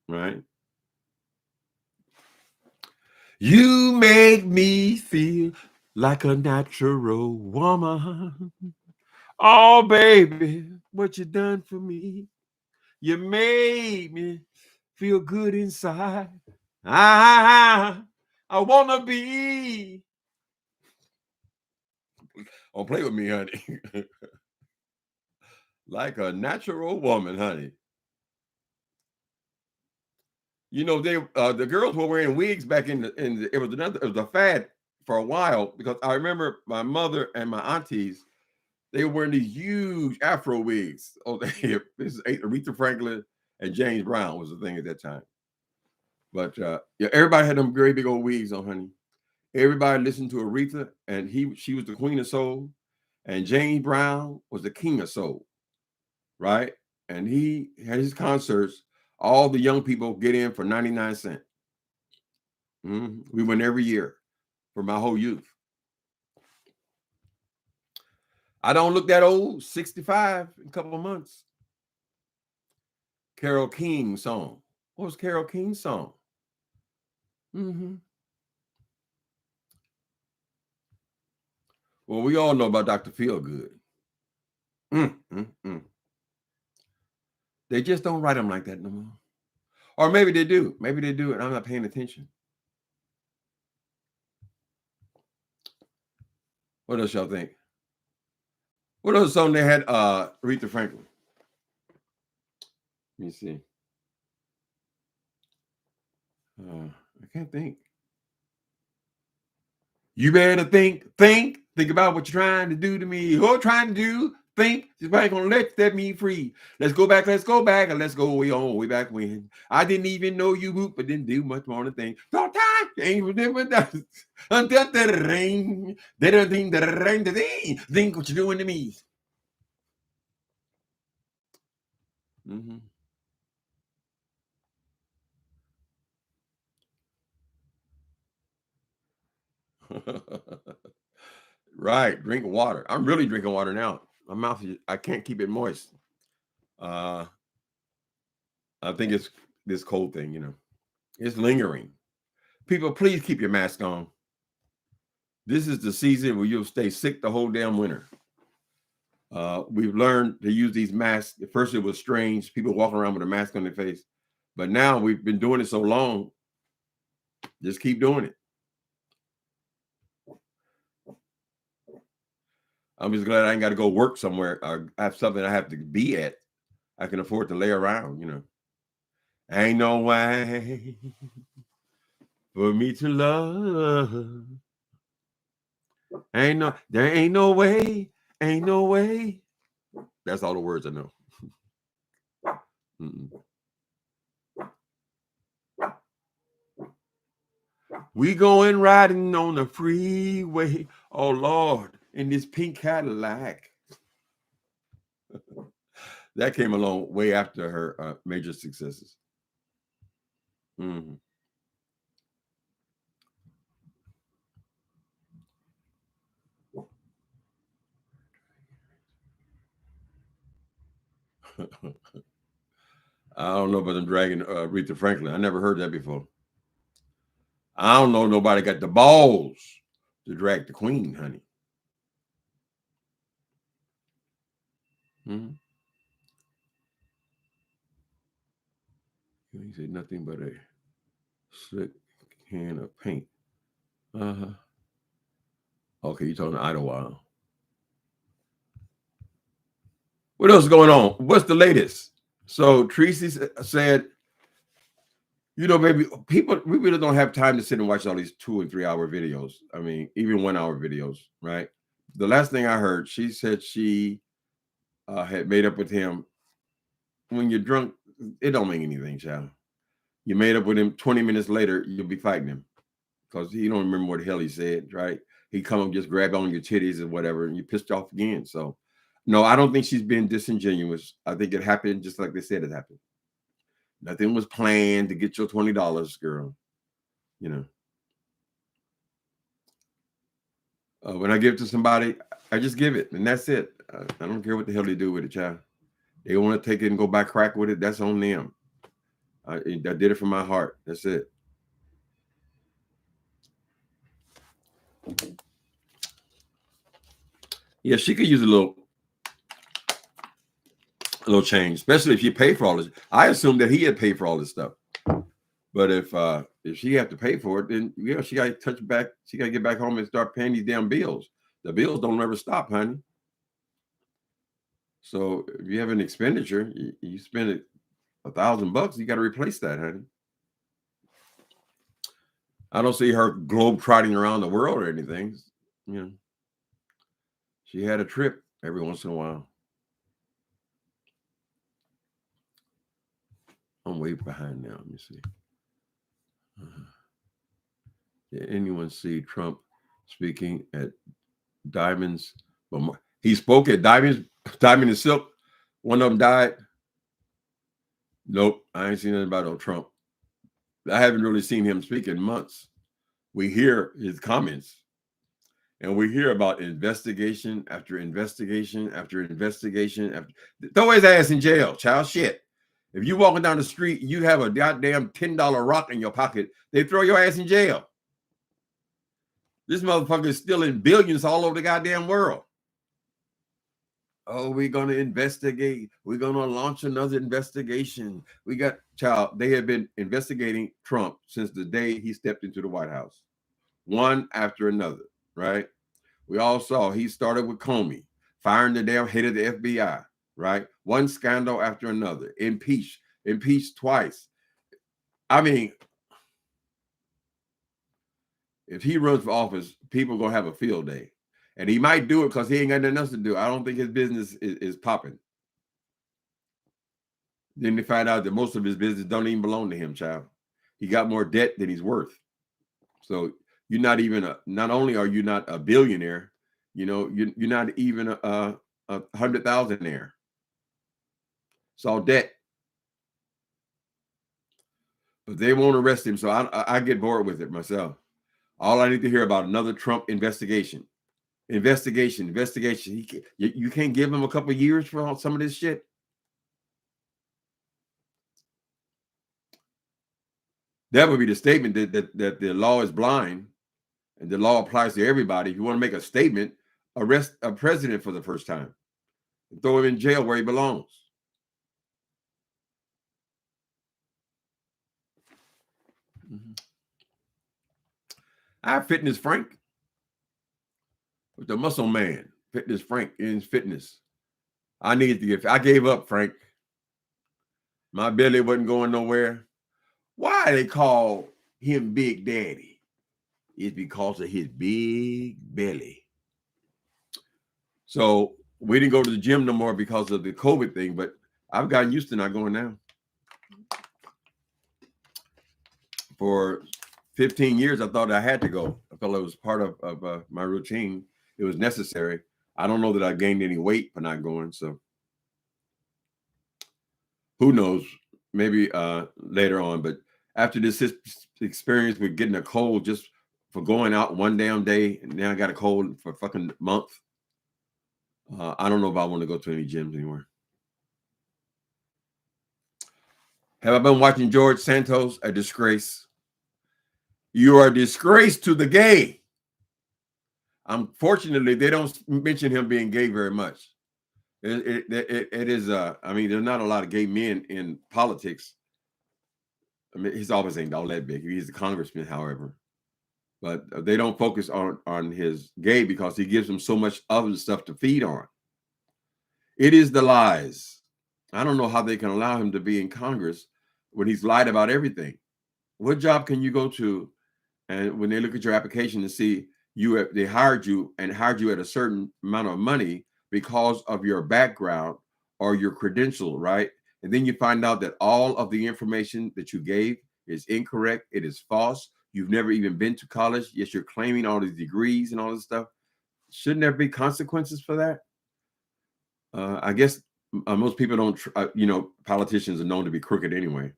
right? You make me feel like a natural woman. Oh, baby, what you done for me? You made me feel good inside. I wanna be. Don't play with me, honey. Like a natural woman, honey. You know, the girls were wearing wigs back it was a fad for a while, because I remember my mother and my aunties, they were wearing these huge Afro wigs. Oh, this is Aretha Franklin and James Brown was the thing at that time. But yeah, everybody had them very big old wigs on, honey. Everybody listened to Aretha, and she was the queen of soul, and James Brown was the king of soul, right? And he had his concerts. All the young people get in for 99 cents. We went every year for my whole youth. I don't look that old, 65 in a couple of months. Carole King song. What was Carole King's song? Well, we all know about Dr. Feelgood. They just don't write them like that no more. Or maybe they do. Maybe they do, and I'm not paying attention. What else y'all think? What other song they had? Aretha Franklin. Let me see. I can't think. You better think about what you're trying to do to me. You're trying to do. Think just ain't gonna let me free. Let's go back, and let's go way back when. I didn't even know you hoop, but didn't do much more than thing. Don't time ain't remember that until the ring. They don't think the ring today. Think what you're doing to me. Right, drink water. I'm really drinking water now. My mouth I can't keep it moist. I think it's this cold thing, you know. It's lingering. People, please keep your mask on. This is the season where you'll stay sick the whole damn winter. We've learned to use these masks. At first, it was strange. People walking around with a mask on their face. But now we've been doing it so long. Just keep doing it. I'm just glad I ain't got to go work somewhere. I have something I have to be at. I can afford to lay around, you know. Ain't no way for me to love. There ain't no way. That's all the words I know. We going riding on the freeway. Oh Lord, in this pink Cadillac. That came along way after her major successes. I don't know about them dragging Aretha Franklin. I never heard that before. I don't know nobody got the balls to drag the queen, honey. He said nothing but a slick can of paint. Okay, you're talking to Idlewild. What else is going on? What's the latest? So Tracy said You know, baby, people, we really don't have time to sit and watch all these 2 and 3 hour videos. I mean, even 1 hour videos, right? The last thing I heard, she said she had made up with him. When you're drunk, it don't mean anything, child. You made up with him 20 minutes later, you'll be fighting him because he don't remember what the hell he said, right? He come and just grab on your titties and whatever, and you pissed off again. So, no, I don't think she's being disingenuous. I think it happened just like they said it happened. Nothing was planned to get your $20, girl. You know, when I give it to somebody, I just give it, and that's it. I don't care what the hell they do with it, child. They want to take it and go buy crack with it. That's on them. I did it from my heart. That's it. Yeah, she could use a little change, especially if you pay for all this. I assumed that he had paid for all this stuff. But if she had to pay for it, then yeah, she got to touch back. She got to get back home and start paying these damn bills. The bills don't ever stop, honey. So if you have an expenditure, you spend it $1,000, you got to replace that, honey. I don't see her globe trotting around the world or anything. You know, she had a trip every once in a while. I'm way behind now. Let me see. Did anyone see Trump speaking at Diamonds? He spoke at Diamond and Silk. One of them died. Nope, I ain't seen anything about Trump. I haven't really seen him speak in months. We hear his comments, and we hear about investigation after investigation after investigation. Throw his ass in jail, child. Shit. If you walking down the street, you have a goddamn $10 rock in your pocket, they throw your ass in jail. This motherfucker is stealing billions all over the goddamn world. Oh, we're going to investigate. We're going to launch another investigation. They have been investigating Trump since the day he stepped into the White House. One after another, right? We all saw he started with Comey, firing the damn head of the FBI, right? One scandal after another. Impeached twice. I mean, if he runs for office, people are going to have a field day. And he might do it because he ain't got nothing else to do. I don't think his business is popping. Then they find out that most of his business don't even belong to him, child. He got more debt than he's worth. So you're not even not only are you not a billionaire, you know, you're not even a 100,000-aire. It's all debt. But they won't arrest him, so I get bored with it myself. All I need to hear about another Trump investigation. Investigation. You can't give him a couple of years for some of this shit. That would be the statement that the law is blind and the law applies to everybody. If you want to make a statement, arrest a president for the first time and throw him in jail where he belongs. I have Fitness Frank with the muscle man. Fitness Frank in fitness. I gave up, Frank. My belly wasn't going nowhere. Why they call him Big Daddy? It's because of his big belly. So we didn't go to the gym no more because of the COVID thing, but I've gotten used to not going now. For 15 years, I thought I had to go. I felt it was part of my routine. It was necessary. I don't know that I gained any weight for not going. So who knows? Maybe later on. But after this experience with getting a cold just for going out one damn day, and now I got a cold for a fucking month. I don't know if I want to go to any gyms anymore. Have I been watching George Santos? A disgrace. You are a disgrace to the gay. Unfortunately, they don't mention him being gay very much. It is, I mean, there's not a lot of gay men in politics. I mean, his office ain't all that big. He's a congressman, however. But they don't focus on his gay because he gives them so much other stuff to feed on. It is the lies. I don't know how they can allow him to be in Congress when he's lied about everything. What job can you go to, and when they look at your application and see they hired you and hired you at a certain amount of money because of your background or your credential, right? And then you find out that all of the information that you gave is incorrect, it is false. You've never even been to college, yet you're claiming all these degrees and all this stuff. Shouldn't there be consequences for that? I guess most people don't, politicians are known to be crooked anyway,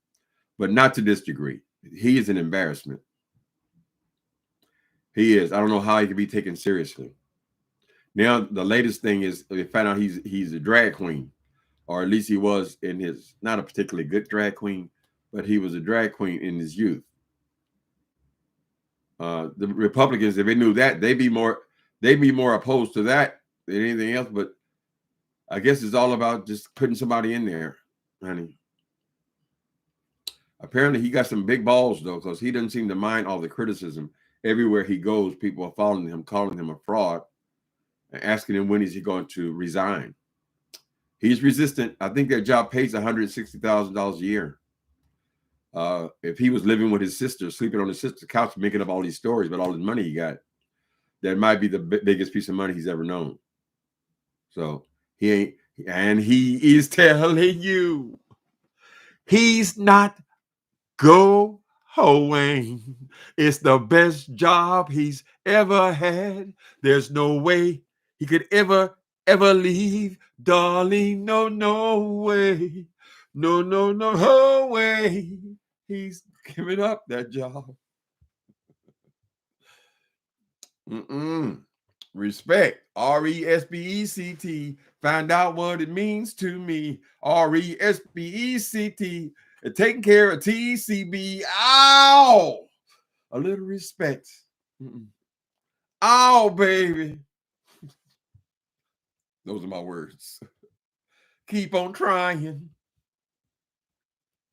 but not to this degree. He is an embarrassment. He is. I don't know how he can be taken seriously. Now, the latest thing is they found out he's a drag queen, or at least he was in his, not a particularly good drag queen, but he was a drag queen in his youth. The Republicans, if they knew that, they'd be more opposed to that than anything else. But I guess it's all about just putting somebody in there, honey. Apparently, he got some big balls though, because he doesn't seem to mind all the criticism. Everywhere he goes, people are following him, calling him a fraud, and asking him when is he going to resign. He's resistant. I think that job pays $160,000 a year. If he was living with his sister, sleeping on his sister's couch, making up all these stories about all his money he got, that might be the biggest piece of money he's ever known. So he ain't, and he is telling you he's not going. It's the best job he's ever had. There's no way he could ever leave, darling. No way. No way. He's giving up that job. Respect. RESPECT. Find out what it means to me. RESPECT. And taking care of TCB. Ow! A little respect. Ow, baby. Those are my words. Keep on trying.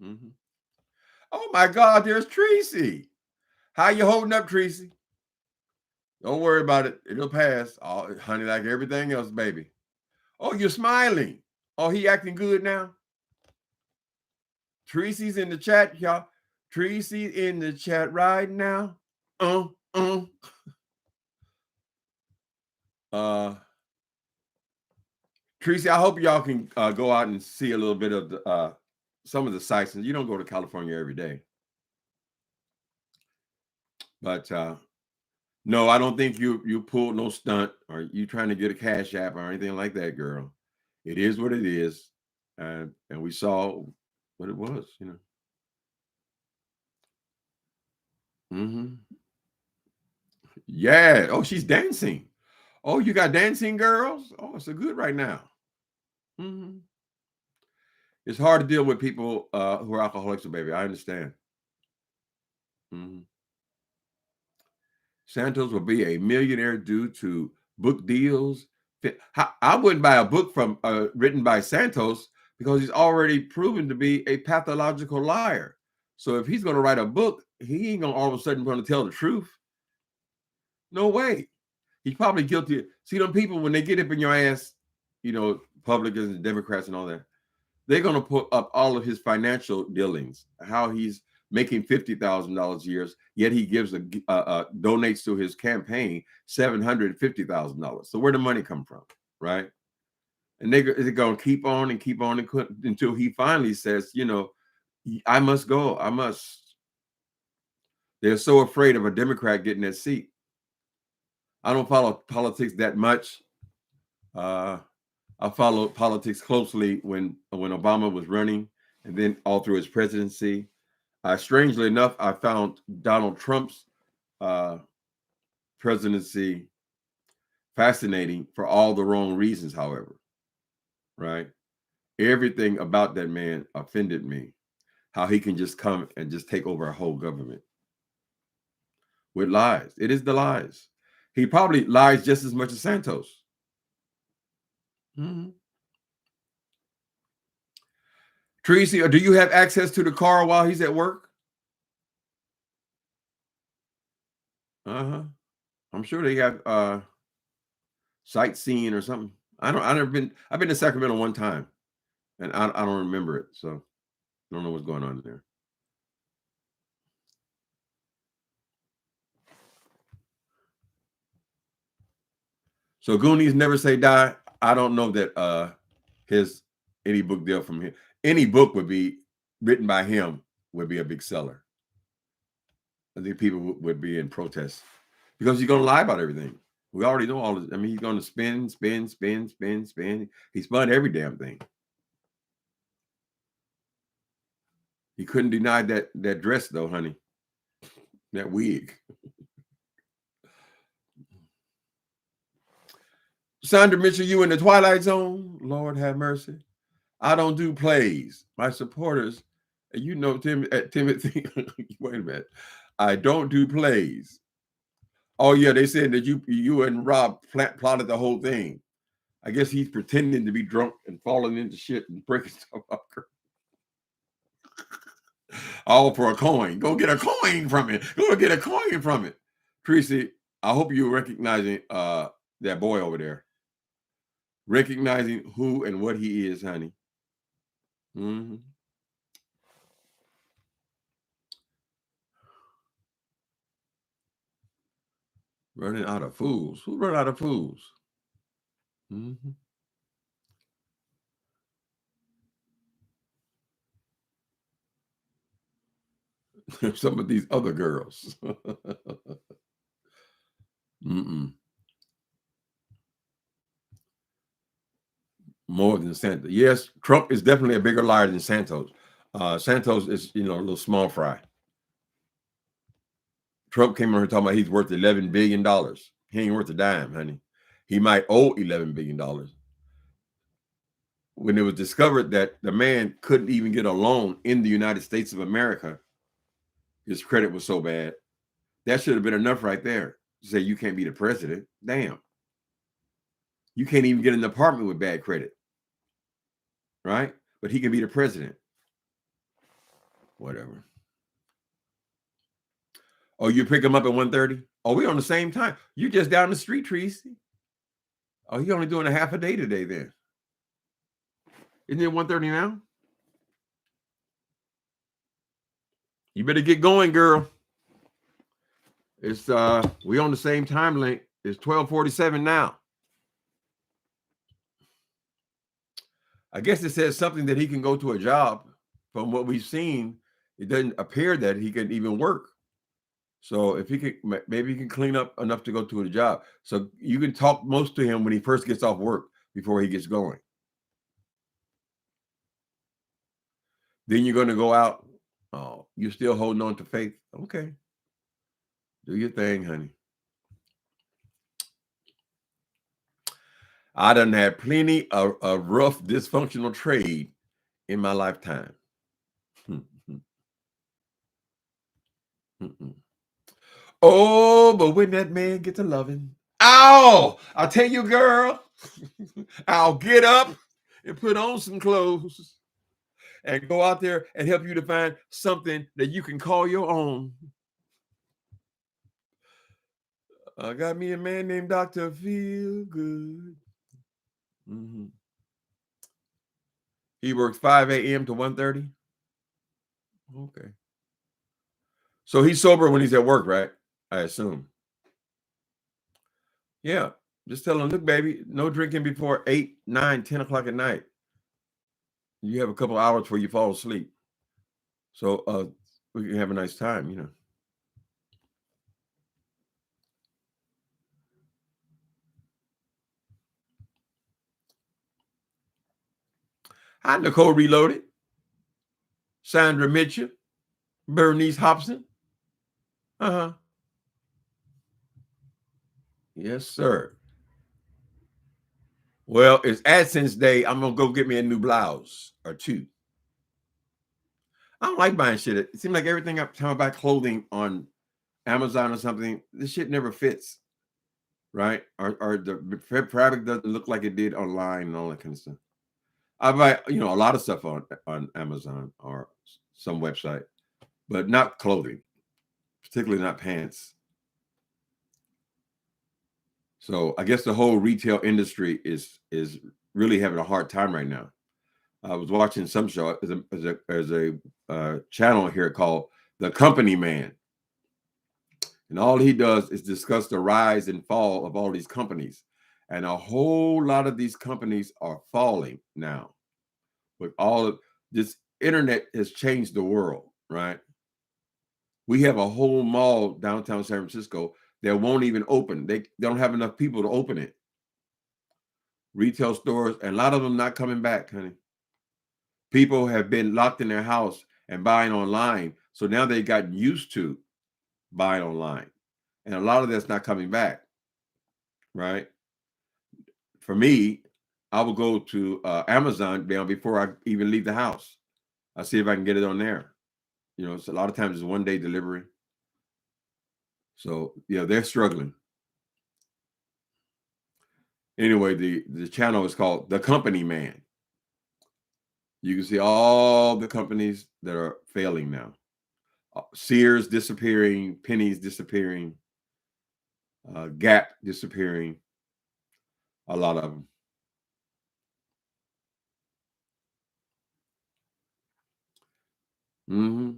Oh my God, there's Tracy. How you holding up, Tracy? Don't worry about it. It'll pass. Oh, honey, like everything else, baby. Oh, you're smiling. Oh, he acting good now? Tracy's in the chat, y'all. Tracy's in the chat right now. Tracy, I hope y'all can go out and see a little bit of the, some of the sites. And you don't go to California every day. But no, I don't think you pulled no stunt or you trying to get a cash app or anything like that, girl. It is what it is. And we saw what it was, Yeah. Oh, she's dancing. Oh, you got dancing girls? Oh, it's so good right now. It's hard to deal with people who are alcoholics, baby. I understand. Santos will be a millionaire due to book deals. I wouldn't buy a book from written by Santos because he's already proven to be a pathological liar. So if he's going to write a book, he ain't going to all of a sudden going to tell the truth. No way. He's probably guilty. See, them people, when they get up in your ass, Republicans and Democrats and all that, they're going to put up all of his financial dealings, how he's making $50,000 a year, yet he gives donates to his campaign $750,000. So where the money come from, right? And they're going to keep on and keep on until he finally says, I must go. I must. They're so afraid of a Democrat getting that seat. I don't follow politics that much. I followed politics closely when Obama was running, and then all through his presidency. Strangely enough, I found Donald Trump's presidency fascinating for all the wrong reasons, however, right? Everything about that man offended me. How he can just come and just take over a whole government with lies. It is the lies. He probably lies just as much as Santos. Tracy, do you have access to the car while he's at work? I'm sure they got sightseeing or something. I've been to Sacramento one time, and I don't remember it, so I don't know what's going on there. So Goonies Never Say Die. I don't know that his any book deal from him. Any book would be written by him would be a big seller. I think people would be in protest because he's going to lie about everything. We already know all this. I mean, he's going to spin. He spun every damn thing. He couldn't deny that dress though, honey. That wig. Sandra Mitchell, you in the Twilight Zone? Lord have mercy. I don't do plays. My supporters, you know, Timothy. Wait a minute. I don't do plays. Oh yeah, they said that you and Rob plotted the whole thing. I guess he's pretending to be drunk and falling into shit and breaking stuff up. All for a coin. Go get a coin from it. Go get a coin from it. Tracy, I hope you're recognizing that boy over there. Recognizing who and what he is, honey. Mm-hmm. Running out of fools. Who run out of fools? Mm-hmm. Some of these other girls. Mm-mm. More than Santos. Yes, Trump is definitely a bigger liar than Santos. Santos is, a little small fry. Trump came on here talking about he's worth $11 billion. He ain't worth a dime, honey. He might owe $11 billion. When it was discovered that the man couldn't even get a loan in the United States of America, his credit was so bad. That should have been enough right there to say you can't be the president. Damn. You can't even get an apartment with bad credit. Right? But he can be the president. Whatever. Oh, you pick him up at 1:30? Oh, we on the same time. You just down the street, Tracy. Oh, he only doing a half a day today then. Isn't it 1:30 now? You better get going, girl. It's we on the same time link. It's 12:47 now. I guess it says something that he can go to a job. From what we've seen, it doesn't appear that he can even work. So if he could, maybe he can clean up enough to go to a job. So you can talk most to him when he first gets off work before he gets going. Then you're going to go out. Oh, you're still holding on to faith. Okay. Do your thing, honey. I done had plenty of rough, dysfunctional trade in my lifetime. Oh, but when that man gets a loving, ow! I'll tell you, girl, I'll get up and put on some clothes and go out there and help you to find something that you can call your own. I got me a man named Dr. Feel Good. Mm-hmm. He works 5 a.m. to 1:30. Okay. So he's sober when he's at work, right? I assume. Yeah. Just tell him, look, baby, no drinking before 8, 9, 10 o'clock at night. You have a couple hours before you fall asleep. So we can have a nice time, Hi, Nicole Reloaded. Sandra Mitchell. Bernice Hobson. Uh-huh. Yes, sir. Well, it's AdSense day. I'm going to go get me a new blouse or two. I don't like buying shit. It seems like everything I'm talking about clothing on Amazon or something, this shit never fits. Right? Or the fabric doesn't look like it did online and all that kind of stuff. I buy, a lot of stuff on Amazon or some website, but not clothing, particularly not pants. So I guess the whole retail industry is really having a hard time right now. I was watching some show. There's a channel here called The Company Man, and all he does is discuss the rise and fall of all these companies. And a whole lot of these companies are falling now. With all of this, internet has changed the world, right? We have a whole mall downtown San Francisco that won't even open. They don't have enough people to open it. Retail stores, and a lot of them not coming back, honey. People have been locked in their house and buying online. So now they've gotten used to buying online. And a lot of that's not coming back, right? For me, I will go to Amazon before I even leave the house. I see if I can get it on there. You know, so a lot of times it's 1-day delivery. So, yeah, they're struggling. Anyway, the channel is called The Company Man. You can see all the companies that are failing now. Sears disappearing, Penny's disappearing, Gap disappearing, a lot of them. Mm-hmm.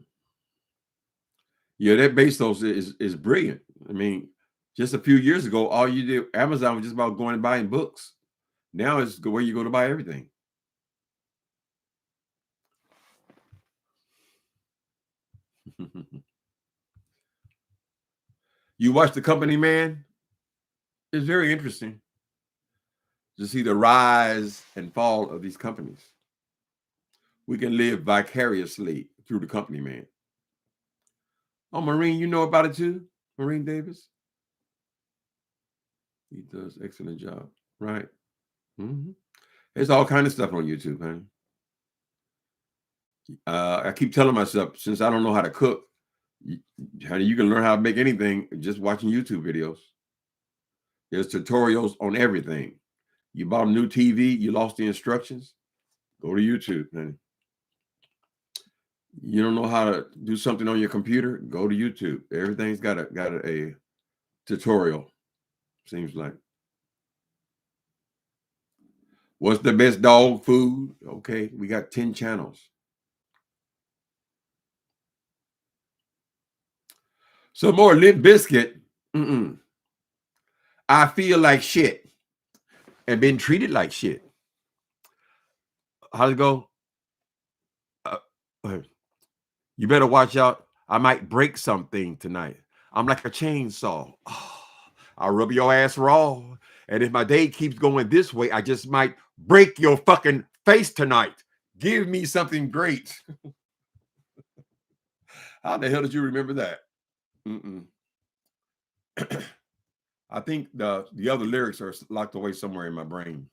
Yeah, that Bezos is brilliant. I mean, just a few years ago, all you did, Amazon was just about going and buying books. Now it's where you go to buy everything. You watch The Company Man? It's very interesting to see the rise and fall of these companies. We can live vicariously through The Company Man. Oh, Maureen, you know about it too? Maureen Davis? He does excellent job. Right. Mm-hmm. There's all kind of stuff on YouTube, man. I keep telling myself, since I don't know how to cook, honey, you can learn how to make anything just watching YouTube videos. There's tutorials on everything. You bought a new TV, you lost the instructions, go to YouTube, honey. You don't know how to do something on your computer, go to YouTube. Everything's got a tutorial, seems like. What's the best dog food? Okay, we got 10 channels. Some more Limp Biscuit. I feel like shit and been treated like shit. How's it go? You better watch out. I might break something tonight. I'm like a chainsaw. Oh, I'll rub your ass raw. And if my day keeps going this way, I just might break your fucking face tonight. Give me something great. How the hell did you remember that? I think the other lyrics are locked away somewhere in my brain.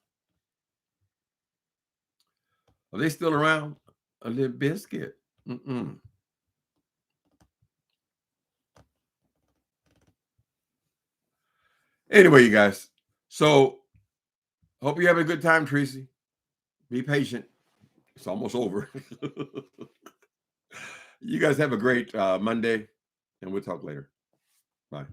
Are they still around? A Limp Biscuit. Anyway, you guys. So hope you have a good time, Tracy. Be patient. It's almost over. You guys have a great Monday, and we'll talk later. Bye.